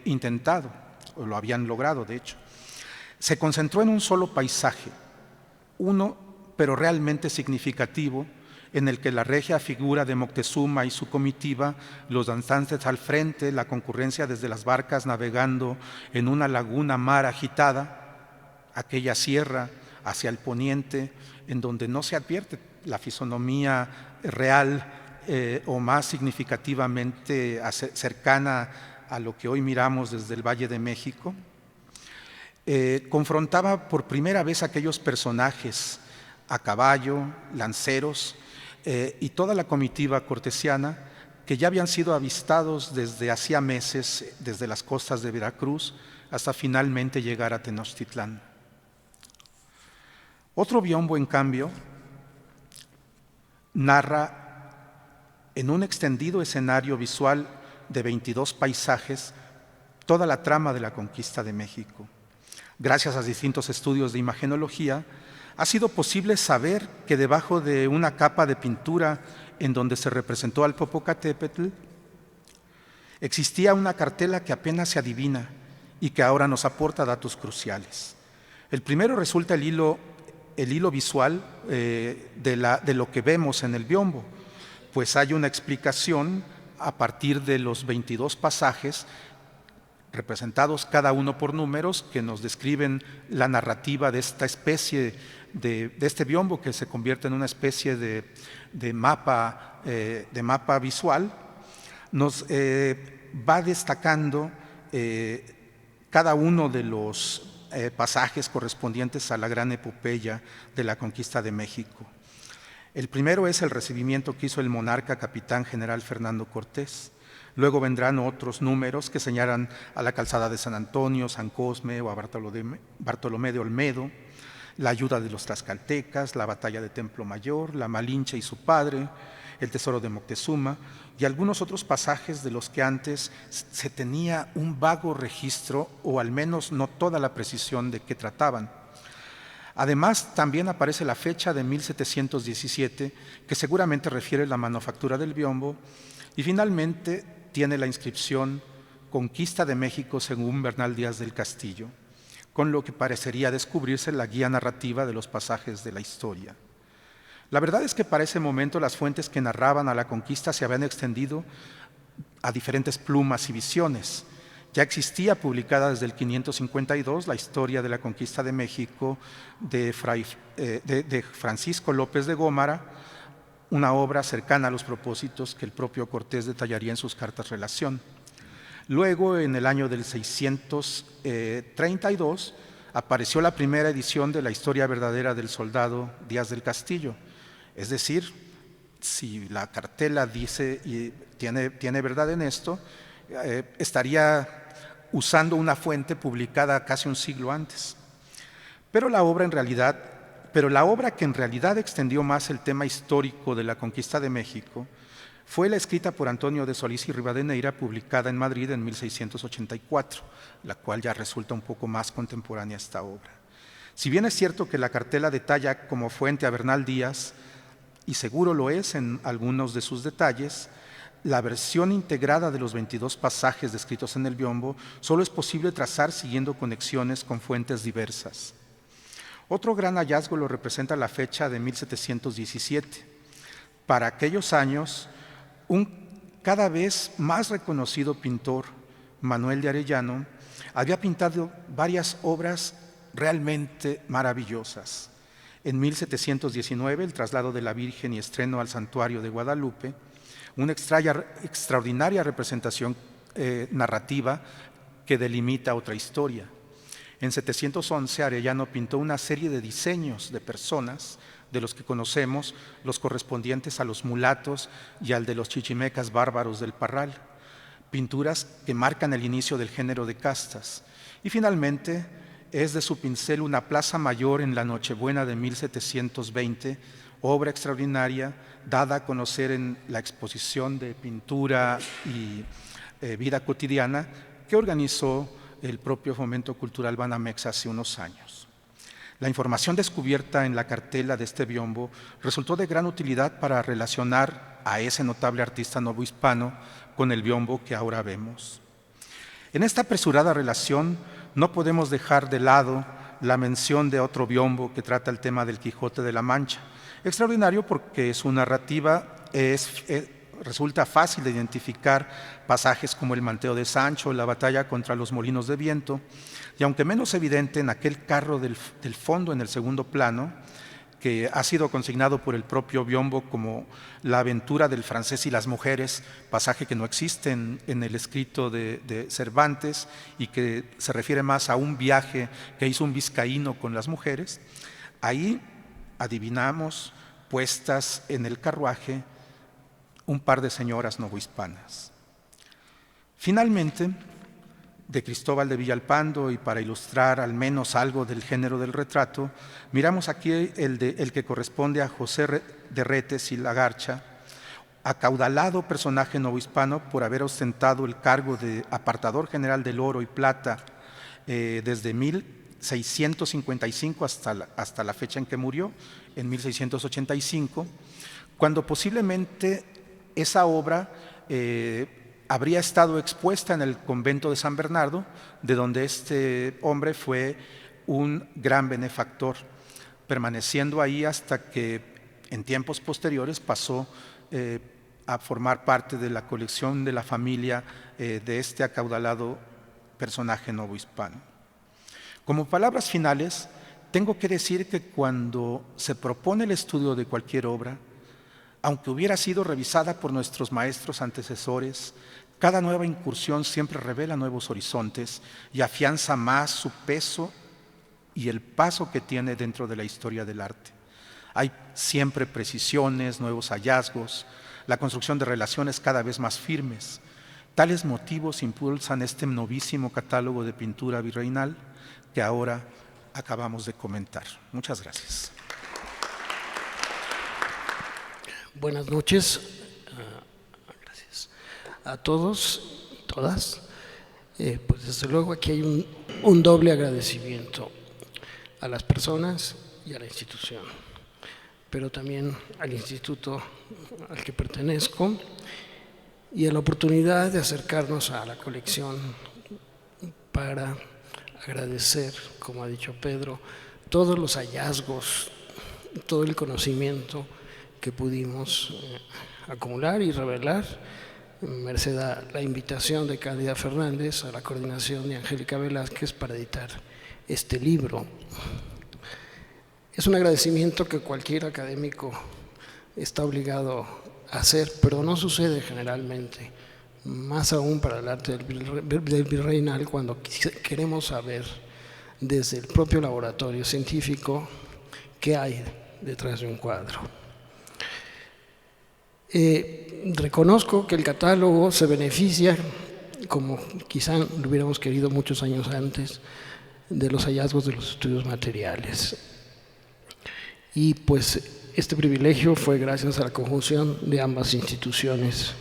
intentado, o lo habían logrado, de hecho. Se concentró en un solo paisaje, uno, pero realmente significativo, en el que la regia figura de Moctezuma y su comitiva, los danzantes al frente, la concurrencia desde las barcas navegando en una laguna mar agitada, aquella sierra hacia el poniente, en donde no se advierte la fisonomía real o más significativamente cercana a lo que hoy miramos desde el Valle de México. Confrontaba por primera vez aquellos personajes a caballo, lanceros, y toda la comitiva cortesiana que ya habían sido avistados desde hacía meses desde las costas de Veracruz hasta finalmente llegar a Tenochtitlán. Otro biombo, en cambio, narra en un extendido escenario visual de 22 paisajes toda la trama de la conquista de México. Gracias a distintos estudios de imagenología, ha sido posible saber que debajo de una capa de pintura en donde se representó al Popocatépetl, existía una cartela que apenas se adivina y que ahora nos aporta datos cruciales. El primero resulta el hilo visual de lo que vemos en el biombo, pues hay una explicación a partir de los 22 pasajes representados cada uno por números que nos describen la narrativa de esta especie de este biombo que se convierte en una especie de mapa visual. Nos va destacando cada uno de los pasajes correspondientes a la gran epopeya de la conquista de México. El primero es el recibimiento que hizo el monarca capitán general Fernando Cortés. Luego vendrán otros números que señalan a la calzada de San Antonio, San Cosme o a Bartolomé de Olmedo, la ayuda de los tlaxcaltecas, la batalla de Templo Mayor, la Malinche y su padre, el tesoro de Moctezuma y algunos otros pasajes de los que antes se tenía un vago registro o al menos no toda la precisión de qué trataban. Además, también aparece la fecha de 1717, que seguramente refiere a la manufactura del biombo, y finalmente tiene la inscripción Conquista de México según Bernal Díaz del Castillo, con lo que parecería descubrirse la guía narrativa de los pasajes de la historia. La verdad es que para ese momento las fuentes que narraban a la conquista se habían extendido a diferentes plumas y visiones. Ya existía publicada desde el 552 la historia de la conquista de México de Francisco López de Gómara, una obra cercana a los propósitos que el propio Cortés detallaría en sus cartas relación. Luego, en el año del 632, apareció la primera edición de la historia verdadera del soldado Díaz del Castillo. Es decir, si la cartela dice y tiene verdad en esto, estaría usando una fuente publicada casi un siglo antes. Pero la obra que en realidad extendió más el tema histórico de la conquista de México fue la escrita por Antonio de Solís y Rivadeneira, publicada en Madrid en 1684, la cual ya resulta un poco más contemporánea a esta obra. Si bien es cierto que la cartela detalla como fuente a Bernal Díaz, y seguro lo es en algunos de sus detalles, la versión integrada de los 22 pasajes descritos en el biombo solo es posible trazar siguiendo conexiones con fuentes diversas. Otro gran hallazgo lo representa la fecha de 1717. Para aquellos años, un cada vez más reconocido pintor, Manuel de Arellano, había pintado varias obras realmente maravillosas. En 1719, el traslado de la Virgen y estreno al santuario de Guadalupe, una extraordinaria representación narrativa que delimita otra historia. En 711, Arellano pintó una serie de diseños de personas, de los que conocemos los correspondientes a los mulatos y al de los chichimecas bárbaros del Parral, pinturas que marcan el inicio del género de castas. Y finalmente, es de su pincel una plaza mayor en la Nochebuena de 1720, obra extraordinaria dada a conocer en la exposición de pintura y vida cotidiana que organizó el propio Fomento Cultural Banamex hace unos años. La información descubierta en la cartela de este biombo resultó de gran utilidad para relacionar a ese notable artista novohispano con el biombo que ahora vemos. En esta apresurada relación no podemos dejar de lado la mención de otro biombo que trata el tema del Quijote de la Mancha. Extraordinario porque su narrativa resulta fácil de identificar pasajes como el manteo de Sancho, la batalla contra los molinos de viento, y aunque menos evidente en aquel carro del fondo en el segundo plano, que ha sido consignado por el propio biombo como la aventura del francés y las mujeres, pasaje que no existe en el escrito de Cervantes y que se refiere más a un viaje que hizo un vizcaíno con las mujeres. Ahí adivinamos puestas en el carruaje un par de señoras novohispanas. Finalmente, de Cristóbal de Villalpando, y para ilustrar al menos algo del género del retrato, miramos aquí el que corresponde a José de Retes y Lagarcha, acaudalado personaje novohispano por haber ostentado el cargo de apartador general del oro y plata desde 1655 hasta la fecha en que murió, en 1685, cuando posiblemente esa obra habría estado expuesta en el convento de San Bernardo, de donde este hombre fue un gran benefactor, permaneciendo ahí hasta que en tiempos posteriores pasó a formar parte de la colección de la familia de este acaudalado personaje novohispano. Como palabras finales, tengo que decir que cuando se propone el estudio de cualquier obra, aunque hubiera sido revisada por nuestros maestros antecesores, cada nueva incursión siempre revela nuevos horizontes y afianza más su peso y el paso que tiene dentro de la historia del arte. Hay siempre precisiones, nuevos hallazgos, la construcción de relaciones cada vez más firmes. Tales motivos impulsan este novísimo catálogo de pintura virreinal que ahora acabamos de comentar. Muchas gracias. Buenas noches, gracias a todos y todas. Pues desde luego aquí hay un doble agradecimiento a las personas y a la institución, pero también al instituto al que pertenezco y a la oportunidad de acercarnos a la colección para agradecer, como ha dicho Pedro, todos los hallazgos, todo el conocimiento que pudimos acumular y revelar, merced a la invitación de Cándida Fernández, a la coordinación de Angélica Velázquez para editar este libro. Es un agradecimiento que cualquier académico está obligado a hacer, pero no sucede generalmente, más aún para el arte del virreinal, cuando queremos saber desde el propio laboratorio científico qué hay detrás de un cuadro. Reconozco que el catálogo se beneficia, como quizá lo hubiéramos querido muchos años antes, de los hallazgos de los estudios materiales. Y pues este privilegio fue gracias a la conjunción de ambas instituciones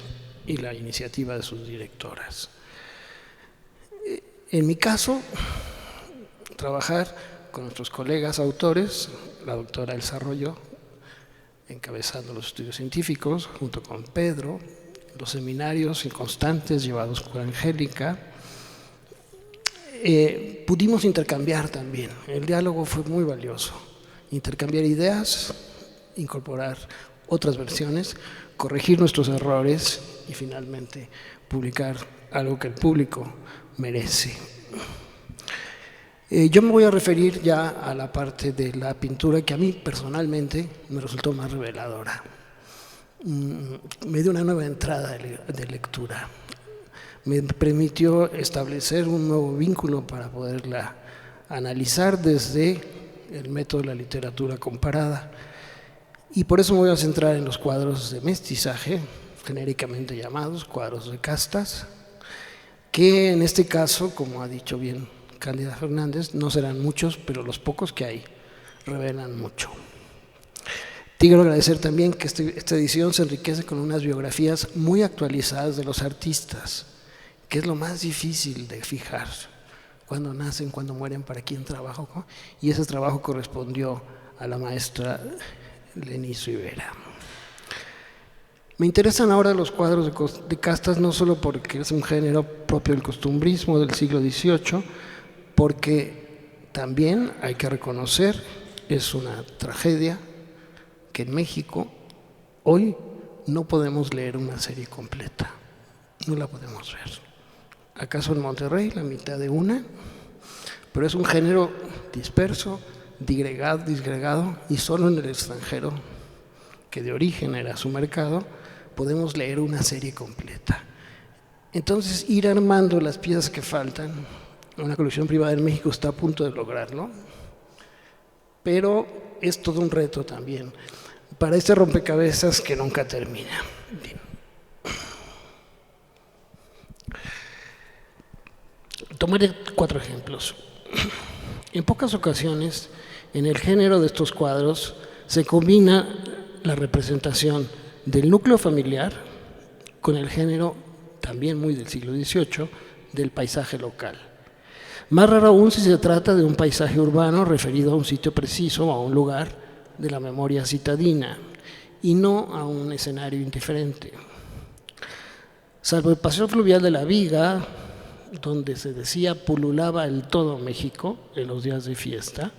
y la iniciativa de sus directoras. En mi caso, trabajar con nuestros colegas autores, la doctora Elsa Arroyo, encabezando los estudios científicos, junto con Pedro, los seminarios constantes llevados por Angélica, pudimos intercambiar también. El diálogo fue muy valioso. Intercambiar ideas, incorporar otras versiones, corregir nuestros errores y finalmente publicar algo que el público merece. Yo me voy a referir ya a la parte de la pintura que a mí personalmente me resultó más reveladora. Me dio una nueva entrada de lectura. Me permitió establecer un nuevo vínculo para poderla analizar desde el método de la literatura comparada. Y por eso me voy a centrar en los cuadros de mestizaje, genéricamente llamados cuadros de castas, que en este caso, como ha dicho bien Cándida Fernández, no serán muchos, pero los pocos que hay revelan mucho. Quiero agradecer también que esta edición se enriquece con unas biografías muy actualizadas de los artistas, que es lo más difícil de fijar, cuándo nacen, cuándo mueren, para quién trabajan, ¿no? Y ese trabajo correspondió a la maestra Lenis Rivera. Me interesan ahora los cuadros de castas, no solo porque es un género propio del costumbrismo del siglo XVIII, porque también hay que reconocer, es una tragedia que en México hoy no podemos leer una serie completa, no la podemos ver. ¿Acaso en Monterrey la mitad de una? Pero es un género disperso, disgregado, y solo en el extranjero, que de origen era su mercado, podemos leer una serie completa. Entonces, ir armando las piezas que faltan, una colección privada en México está a punto de lograrlo, pero es todo un reto también para este rompecabezas que nunca termina. Bien. Tomaré 4 ejemplos. En pocas ocasiones, en el género de estos cuadros, se combina la representación del núcleo familiar con el género, también muy del siglo XVIII, del paisaje local. Más raro aún si se trata de un paisaje urbano referido a un sitio preciso o a un lugar de la memoria citadina, y no a un escenario indiferente. Salvo el paseo fluvial de la Viga, donde se decía pululaba el todo México en los días de fiesta,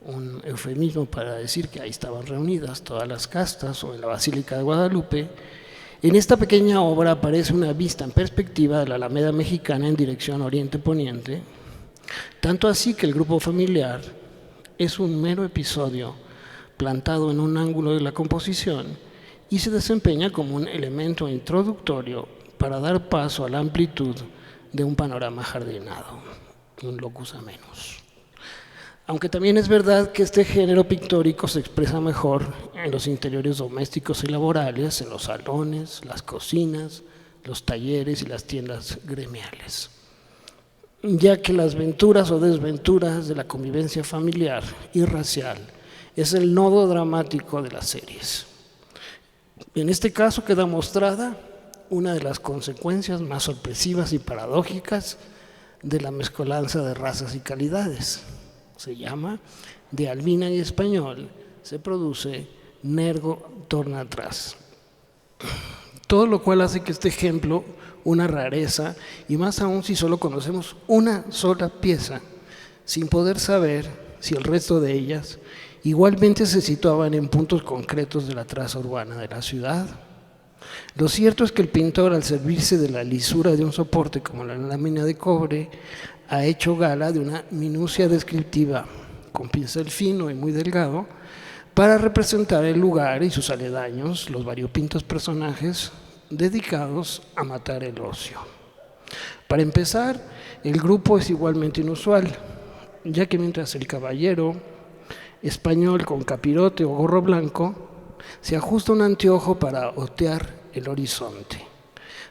un eufemismo para decir que ahí estaban reunidas todas las castas, o en la Basílica de Guadalupe, en esta pequeña obra aparece una vista en perspectiva de la Alameda Mexicana en dirección oriente-poniente, tanto así que el grupo familiar es un mero episodio plantado en un ángulo de la composición y se desempeña como un elemento introductorio para dar paso a la amplitud de un panorama jardinado, un locus amenus. Aunque también es verdad que este género pictórico se expresa mejor en los interiores domésticos y laborales, en los salones, las cocinas, los talleres y las tiendas gremiales, ya que las venturas o desventuras de la convivencia familiar y racial es el nodo dramático de las series. En este caso queda mostrada una de las consecuencias más sorpresivas y paradójicas de la mezcolanza de razas y calidades. Se llama de Albina y español, se produce Nergo torna atrás. Todo lo cual hace que este ejemplo una rareza, y más aún si solo conocemos una sola pieza, sin poder saber si el resto de ellas igualmente se situaban en puntos concretos de la traza urbana de la ciudad. Lo cierto es que el pintor, al servirse de la lisura de un soporte como la lámina de cobre, ha hecho gala de una minucia descriptiva con pincel fino y muy delgado para representar el lugar y sus aledaños, los variopintos personajes dedicados a matar el ocio. Para empezar, el grupo es igualmente inusual, ya que mientras el caballero español con capirote o gorro blanco se ajusta un anteojo para otear el horizonte,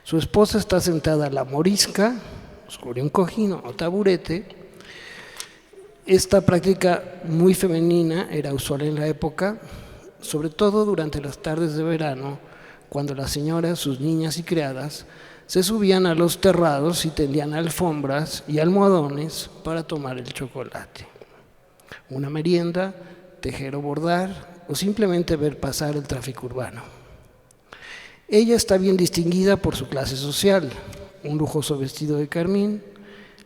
su esposa está sentada a la morisca sobre un cojín o taburete. Esta práctica muy femenina era usual en la época, sobre todo durante las tardes de verano, cuando las señoras, sus niñas y criadas se subían a los terrados y tendían alfombras y almohadones para tomar el chocolate, una merienda, tejer o bordar, o simplemente ver pasar el tráfico urbano. Ella está bien distinguida por su clase social, un lujoso vestido de carmín,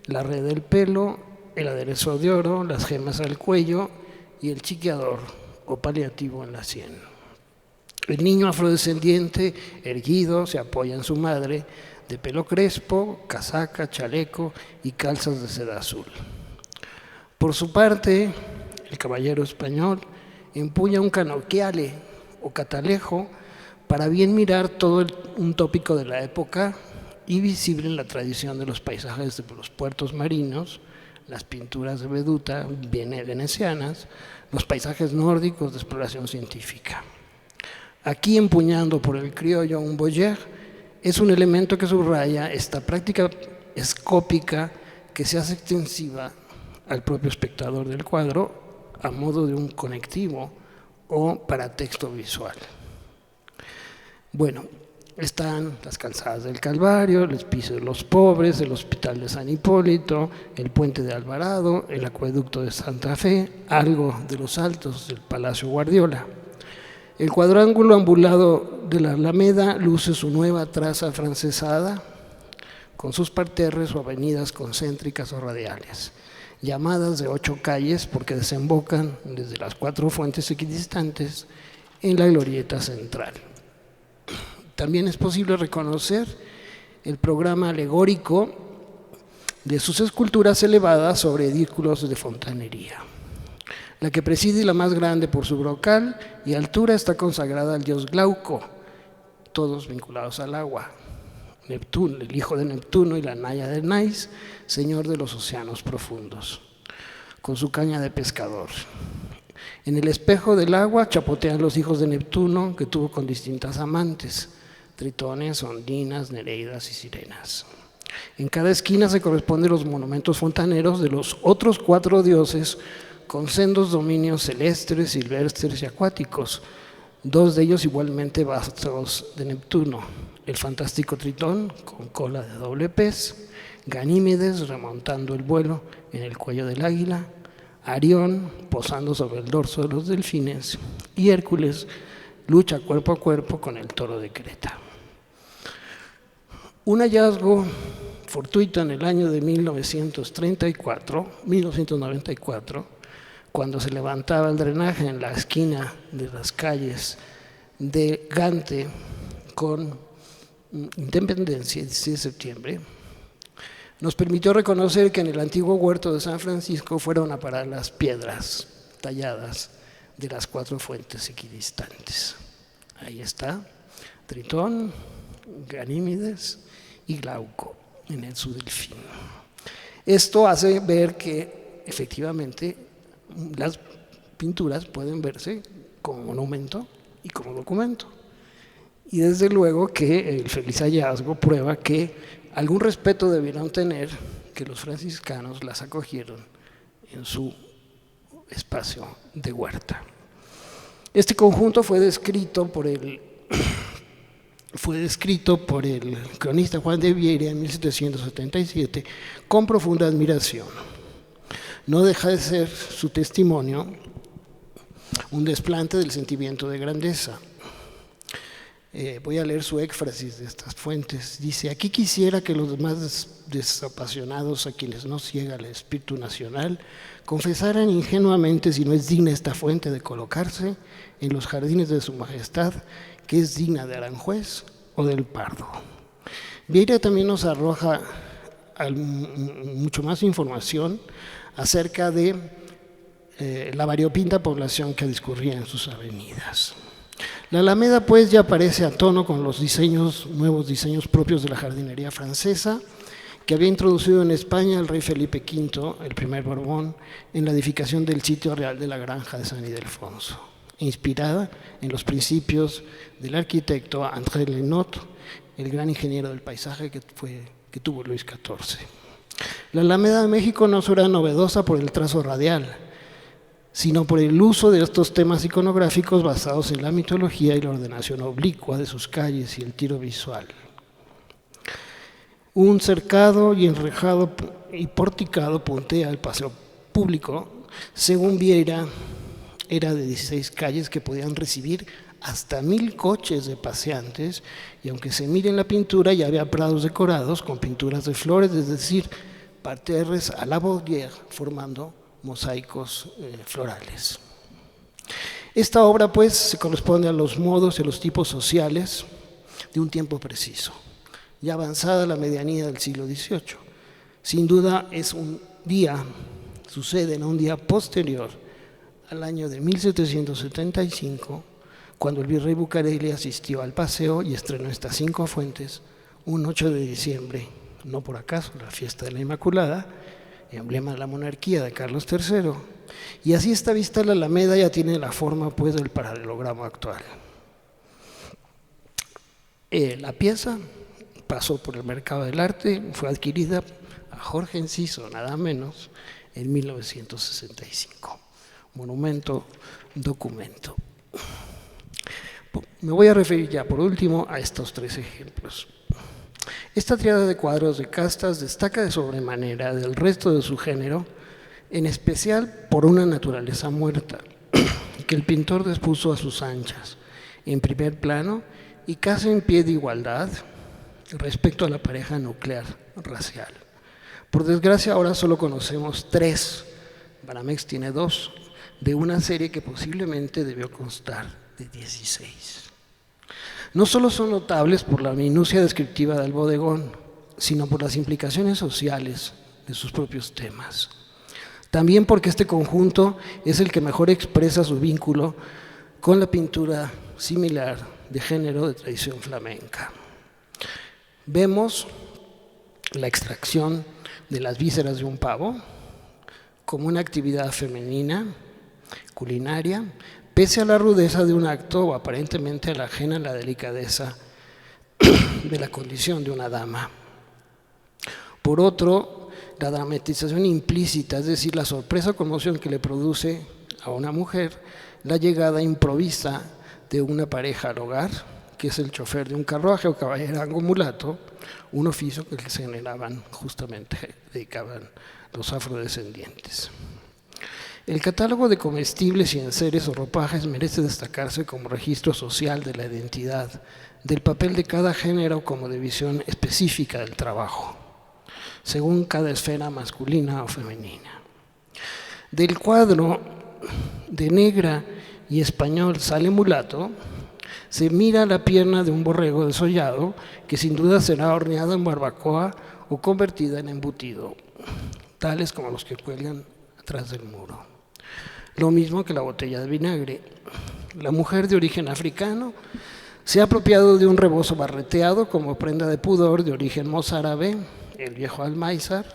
la red del pelo, el aderezo de oro, las gemas al cuello y el chiqueador o paliativo en la sien. El niño afrodescendiente, erguido, se apoya en su madre, de pelo crespo, casaca, chaleco y calzas de seda azul. Por su parte, el caballero español empuña un canoquiale o catalejo para bien mirar todo un tópico de la época y visible en la tradición de los paisajes de los puertos marinos, las pinturas de veduta venecianas, los paisajes nórdicos de exploración científica. Aquí, empuñando por el criollo un boyer, es un elemento que subraya esta práctica escópica que se hace extensiva al propio espectador del cuadro a modo de un conectivo o paratexto visual. Bueno, están las calzadas del Calvario, el Hospicio de los Pobres, el Hospital de San Hipólito, el Puente de Alvarado, el Acueducto de Santa Fe, algo de los altos del Palacio Guardiola. El cuadrángulo ambulado de la Alameda luce su nueva traza afrancesada con sus parterres o avenidas concéntricas o radiales, llamadas de 8 calles porque desembocan desde las 4 fuentes equidistantes en la glorieta central. También es posible reconocer el programa alegórico de sus esculturas elevadas sobre edículos de fontanería. La que preside, la más grande por su brocal y altura, está consagrada al dios Glauco, todos vinculados al agua. Neptuno, el hijo de Neptuno y la Naya de Nais, señor de los océanos profundos, con su caña de pescador. En el espejo del agua chapotean los hijos de Neptuno, que tuvo con distintas amantes, tritones, ondinas, nereidas y sirenas. En cada esquina se corresponden los monumentos fontaneros de los otros 4 dioses con sendos dominios celestes, silvestres y acuáticos, 2 de ellos igualmente vástagos de Neptuno: el fantástico Tritón con cola de doble pez, Ganímedes remontando el vuelo en el cuello del águila, Arión posando sobre el dorso de los delfines y Hércules lucha cuerpo a cuerpo con el toro de Creta. Un hallazgo fortuito en el año de 1994, cuando se levantaba el drenaje en la esquina de las calles de Gante con Independencia, el 16 de septiembre, nos permitió reconocer que en el antiguo huerto de San Francisco fueron a parar las piedras talladas de las 4 fuentes equidistantes. Ahí está, Tritón, Ganímedes y Glauco en el su delfín. Esto hace ver que efectivamente las pinturas pueden verse como monumento y como documento. Y desde luego que el feliz hallazgo prueba que algún respeto debieron tener, que los franciscanos las acogieron en su espacio de huerta. Este conjunto fue descrito por el cronista Juan de Vieira en 1777 con profunda admiración. No deja de ser su testimonio un desplante del sentimiento de grandeza. Voy a leer su éfrasis de estas fuentes. Dice: aquí quisiera que los demás desapasionados, a quienes no ciega el espíritu nacional, confesaran ingenuamente si no es digna esta fuente de colocarse en los jardines de su majestad, que es digna de Aranjuez o del Pardo. Vieira también nos arroja mucho más información acerca de la variopinta población que discurría en sus avenidas. La Alameda pues ya aparece a tono con los nuevos diseños propios de la jardinería francesa que había introducido en España el rey Felipe V, el primer Borbón, en la edificación del sitio real de la granja de San Ildefonso, inspirada en los principios del arquitecto André Lenot, el gran ingeniero del paisaje que tuvo Luis XIV. La Alameda de México no será novedosa por el trazo radial, sino por el uso de estos temas iconográficos basados en la mitología y la ordenación oblicua de sus calles y el tiro visual. Un cercado y enrejado y porticado puntea el paseo público. Según Vieira, era de 16 calles que podían recibir hasta 1000 coches de paseantes, y aunque se mire en la pintura, ya había prados decorados con pinturas de flores, es decir, parterres à la Baudière, formando mosaicos florales. Esta obra, pues, se corresponde a los modos y a los tipos sociales de un tiempo preciso, ya avanzada la medianía del siglo XVIII. Sin duda es un día, sucede en un día posterior al año de 1775, cuando el virrey Bucareli asistió al paseo y estrenó estas 5 fuentes un 8 de diciembre, no por acaso, la fiesta de la Inmaculada, emblema de la monarquía de Carlos III, y así está vista la Alameda, ya tiene la forma pues del paralelogramo actual. La pieza pasó por el mercado del arte, fue adquirida a Jorge Enciso, nada menos, en 1965. Monumento, documento. Me voy a referir ya por último a estos 3 ejemplos. Esta tríada de cuadros de castas destaca de sobremanera del resto de su género, en especial por una naturaleza muerta, que el pintor dispuso a sus anchas, en primer plano y casi en pie de igualdad respecto a la pareja nuclear racial. Por desgracia, ahora solo conocemos 3, Baramex tiene 2, de una serie que posiblemente debió constar de 16. No solo son notables por la minucia descriptiva del bodegón, sino por las implicaciones sociales de sus propios temas. También porque este conjunto es el que mejor expresa su vínculo con la pintura similar de género de tradición flamenca. Vemos la extracción de las vísceras de un pavo como una actividad femenina, culinaria, pese a la rudeza de un acto o aparentemente ajena a la delicadeza de la condición de una dama. Por otro, la dramatización implícita, es decir, la sorpresa o conmoción que le produce a una mujer la llegada improvisa de una pareja al hogar, que es el chofer de un carruaje o caballerango mulato, un oficio que se generaban justamente, dedicaban los afrodescendientes. El catálogo de comestibles y enseres o ropajes merece destacarse como registro social de la identidad, del papel de cada género como división específica del trabajo, según cada esfera masculina o femenina. Del cuadro de negra y español sale mulato, se mira la pierna de un borrego desollado que sin duda será horneado en barbacoa o convertida en embutido, tales como los que cuelgan atrás del muro. Lo mismo que la botella de vinagre. La mujer de origen africano se ha apropiado de un rebozo barreteado como prenda de pudor de origen mozárabe, el viejo almáizar,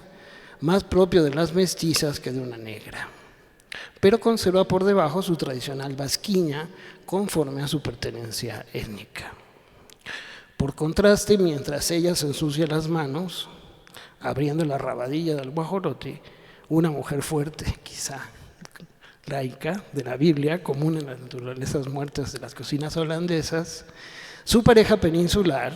más propio de las mestizas que de una negra, pero conserva por debajo su tradicional basquiña conforme a su pertenencia étnica. Por contraste, mientras ella se ensucia las manos, abriendo la rabadilla del guajolote, una mujer fuerte, quizá laica, de la Biblia, común en las naturalezas muertas de las cocinas holandesas, su pareja peninsular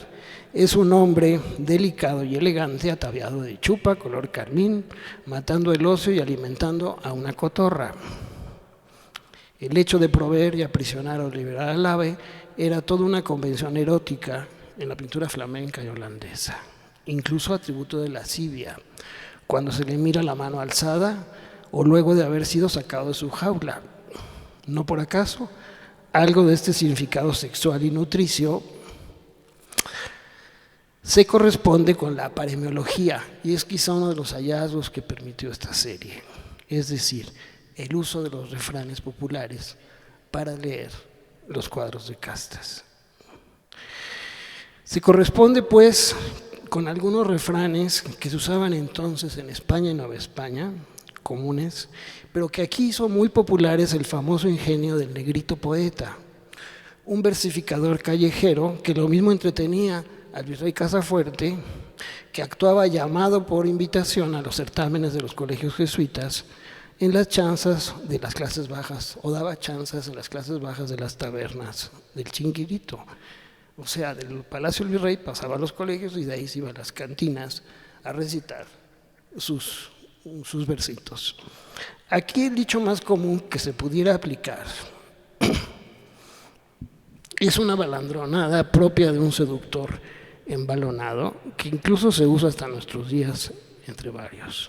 es un hombre delicado y elegante, ataviado de chupa, color carmín, matando el ocio y alimentando a una cotorra. El hecho de proveer y aprisionar o liberar al ave era toda una convención erótica en la pintura flamenca y holandesa, incluso atributo de lascivia, cuando se le mira la mano alzada o luego de haber sido sacado de su jaula. No por acaso, algo de este significado sexual y nutricio se corresponde con la paremiología, y es quizá uno de los hallazgos que permitió esta serie, es decir, el uso de los refranes populares para leer los cuadros de castas. Se corresponde, pues, con algunos refranes que se usaban entonces en España y Nueva España, comunes, pero que aquí hizo muy populares el famoso ingenio del negrito poeta, un versificador callejero que lo mismo entretenía al virrey Casafuerte, que actuaba llamado por invitación a los certámenes de los colegios jesuitas en las chanzas de las clases bajas, o daba chanzas en las clases bajas de las tabernas del Chinguirito. O sea, del Palacio del Virrey pasaba a los colegios y de ahí se iba a las cantinas a recitar sus versitos. Aquí el dicho más común que se pudiera aplicar es una balandronada propia de un seductor embalonado, que incluso se usa hasta nuestros días entre varios.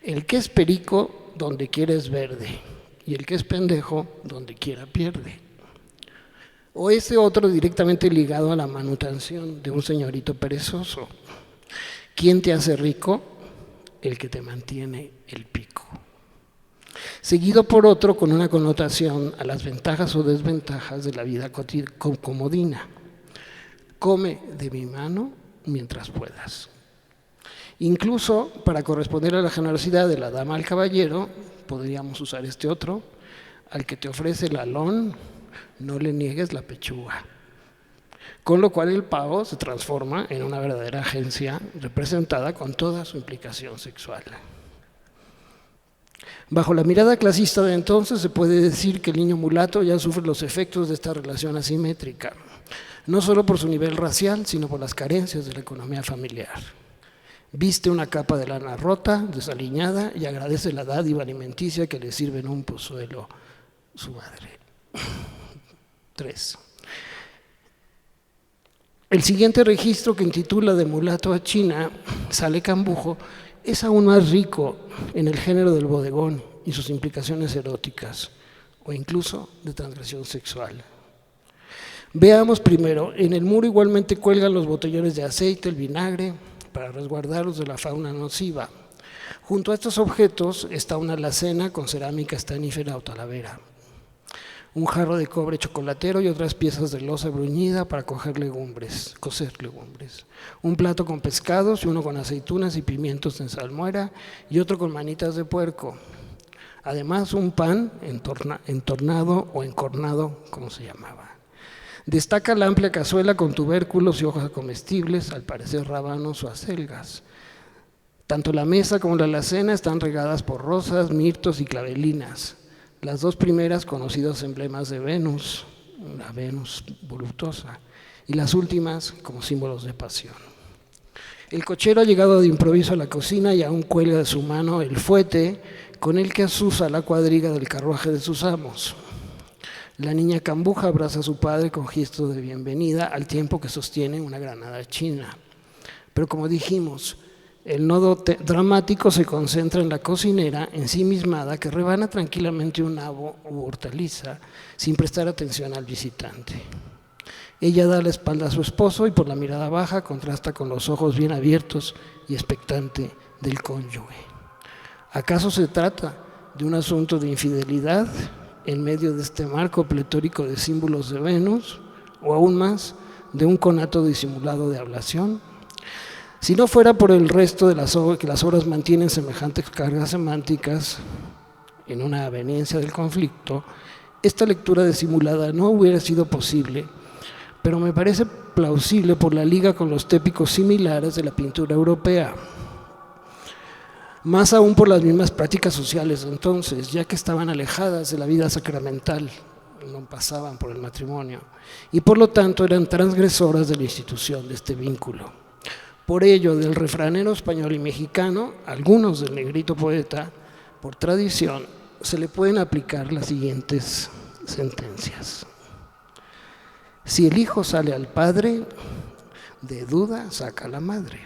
El que es perico donde quiera es verde, y el que es pendejo, donde quiera pierde. O ese otro directamente ligado a la manutención de un señorito perezoso. ¿Quién te hace rico? El que te mantiene el pico. Seguido por otro con una connotación a las ventajas o desventajas de la vida comodina. Come de mi mano mientras puedas. Incluso para corresponder a la generosidad de la dama al caballero, podríamos usar este otro: al que te ofrece el alón, no le niegues la pechuga. Con lo cual el pavo se transforma en una verdadera agencia representada con toda su implicación sexual. Bajo la mirada clasista de entonces se puede decir que el niño mulato ya sufre los efectos de esta relación asimétrica, no solo por su nivel racial, sino por las carencias de la economía familiar. Viste una capa de lana rota, desaliñada, y agradece la dádiva alimenticia que le sirve en un pozuelo su madre. 3. El siguiente registro, que intitula De mulato a China, sale Cambujo, es aún más rico en el género del bodegón y sus implicaciones eróticas, o incluso de transgresión sexual. Veamos primero: en el muro igualmente cuelgan los botellones de aceite, el vinagre, para resguardarlos de la fauna nociva. Junto a estos objetos está una alacena con cerámica estanífera o talavera, un jarro de cobre chocolatero y otras piezas de loza bruñida para cocer legumbres, un plato con pescados y uno con aceitunas y pimientos en salmuera y otro con manitas de puerco. Además, un pan entornado o encornado, como se llamaba. Destaca la amplia cazuela con tubérculos y hojas comestibles, al parecer rábanos o acelgas. Tanto la mesa como la alacena están regadas por rosas, mirtos y clavelinas. Las dos primeras conocidos emblemas de Venus, una Venus voluptuosa, y las últimas como símbolos de pasión. El cochero ha llegado de improviso a la cocina y aún cuelga de su mano el fuete con el que azuza la cuadriga del carruaje de sus amos. La niña Cambuja abraza a su padre con gesto de bienvenida al tiempo que sostiene una granada china. Pero como dijimos, el nodo dramático se concentra en la cocinera ensimismada que rebana tranquilamente un nabo u hortaliza sin prestar atención al visitante. Ella da la espalda a su esposo y por la mirada baja contrasta con los ojos bien abiertos y expectante del cónyuge. ¿Acaso se trata de un asunto de infidelidad en medio de este marco pletórico de símbolos de Venus, o aún más, de un conato disimulado de ablación? Si no fuera por el resto de que las obras mantienen semejantes cargas semánticas en una aveniencia del conflicto, esta lectura disimulada no hubiera sido posible, pero me parece plausible por la liga con los tépicos similares de la pintura europea. Más aún por las mismas prácticas sociales de entonces, ya que estaban alejadas de la vida sacramental, no pasaban por el matrimonio, y por lo tanto eran transgresoras de la institución de este vínculo. Por ello, del refranero español y mexicano, algunos del negrito poeta, por tradición, se le pueden aplicar las siguientes sentencias. Si el hijo sale al padre, de duda saca a la madre.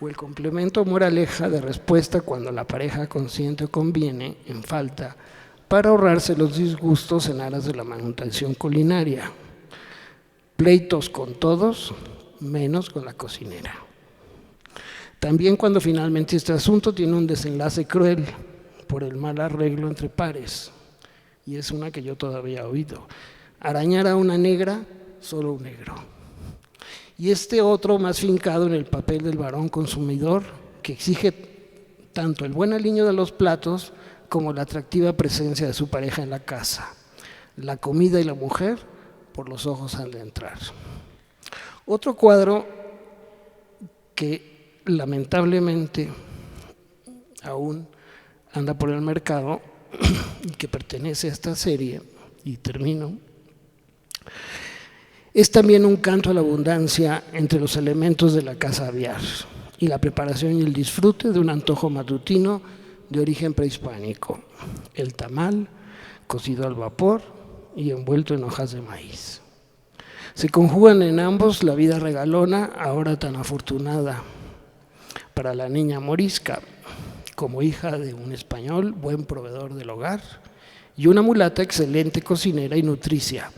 O el complemento moraleja de respuesta cuando la pareja consiente o conviene en falta para ahorrarse los disgustos en aras de la manutención culinaria. Pleitos con todos, menos con la cocinera. También cuando finalmente este asunto tiene un desenlace cruel por el mal arreglo entre pares, y es una que yo todavía he oído: arañar a una negra, solo un negro. Y este otro más fincado en el papel del varón consumidor, que exige tanto el buen aliño de los platos como la atractiva presencia de su pareja en la casa. La comida y la mujer por los ojos han de entrar. Otro cuadro que lamentablemente aún anda por el mercado y que pertenece a esta serie, y termino, es también un canto a la abundancia entre los elementos de la casa aviar y la preparación y el disfrute de un antojo matutino de origen prehispánico: el tamal, cocido al vapor y envuelto en hojas de maíz. Se conjugan en ambos la vida regalona, ahora tan afortunada para la niña morisca, como hija de un español, buen proveedor del hogar, y una mulata excelente cocinera y nutricia.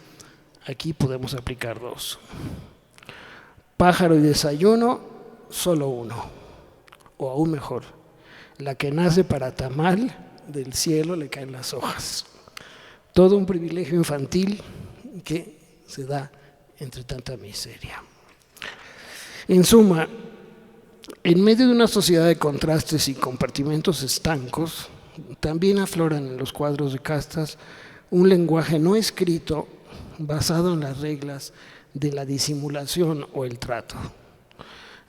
Aquí podemos aplicar 2. Pájaro y desayuno, solo uno. O aún mejor, la que nace para tamal, del cielo le caen las hojas. Todo un privilegio infantil que se da entre tanta miseria. En suma, en medio de una sociedad de contrastes y compartimentos estancos, también afloran en los cuadros de castas un lenguaje no escrito basado en las reglas de la disimulación o el trato,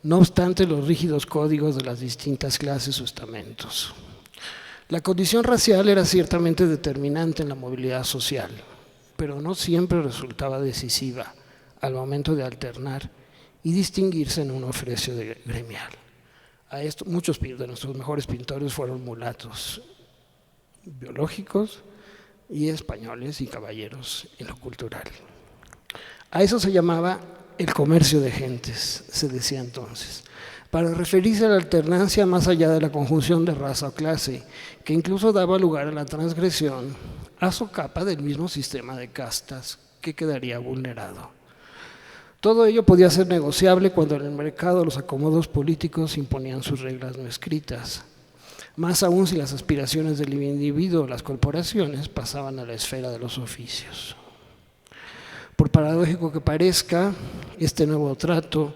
no obstante los rígidos códigos de las distintas clases o estamentos. La condición racial era ciertamente determinante en la movilidad social, pero no siempre resultaba decisiva al momento de alternar y distinguirse en un oficio gremial. A esto, muchos de nuestros mejores pintores fueron mulatos, biológicos y españoles y caballeros en lo cultural. A eso se llamaba el comercio de gentes, se decía entonces, para referirse a la alternancia más allá de la conjunción de raza o clase, que incluso daba lugar a la transgresión a socapa del mismo sistema de castas que quedaría vulnerado. Todo ello podía ser negociable cuando en el mercado los acomodos políticos imponían sus reglas no escritas, más aún si las aspiraciones del individuo o las corporaciones pasaban a la esfera de los oficios. Por paradójico que parezca, este nuevo trato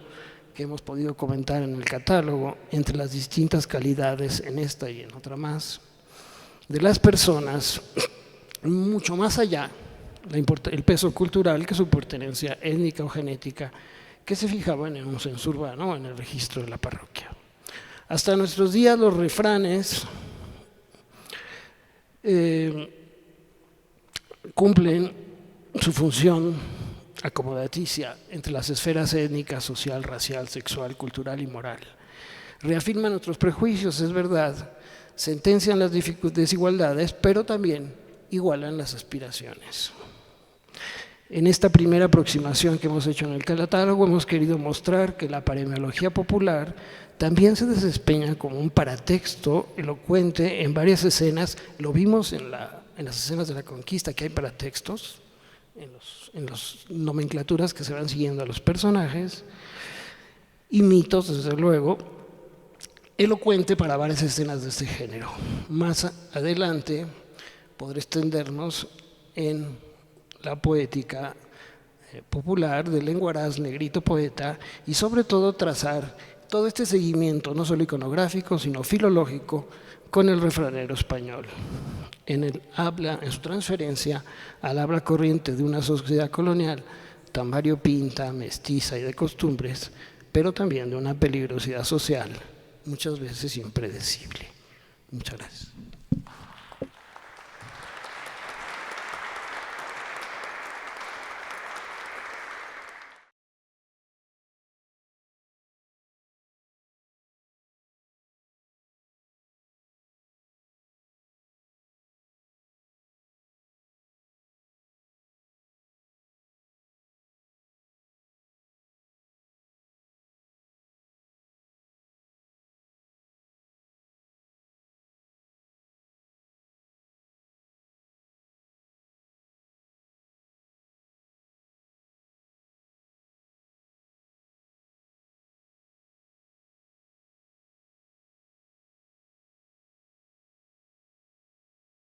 que hemos podido comentar en el catálogo entre las distintas calidades en esta y en otra más, de las personas, mucho más allá el peso cultural que su pertenencia étnica o genética que se fijaba en un censo urbano o en el registro de la parroquia. Hasta nuestros días los refranes cumplen su función acomodaticia entre las esferas étnica, social, racial, sexual, cultural y moral. Reafirman nuestros prejuicios, es verdad, sentencian las desigualdades, pero también igualan las aspiraciones. En esta primera aproximación que hemos hecho en el catálogo hemos querido mostrar que la paremiología popular también se desempeña como un paratexto elocuente en varias escenas. Lo vimos en las escenas de la conquista, que hay paratextos en las nomenclaturas que se van siguiendo a los personajes, y mitos, desde luego, elocuente para varias escenas de este género. Más adelante podré extendernos en la poética popular de Lenguaraz, Negrito Poeta, y sobre todo trazar todo este seguimiento, no solo iconográfico, sino filológico, con el refranero español, en su transferencia al habla corriente de una sociedad colonial tan variopinta, mestiza y de costumbres, pero también de una peligrosidad social muchas veces impredecible. Muchas gracias.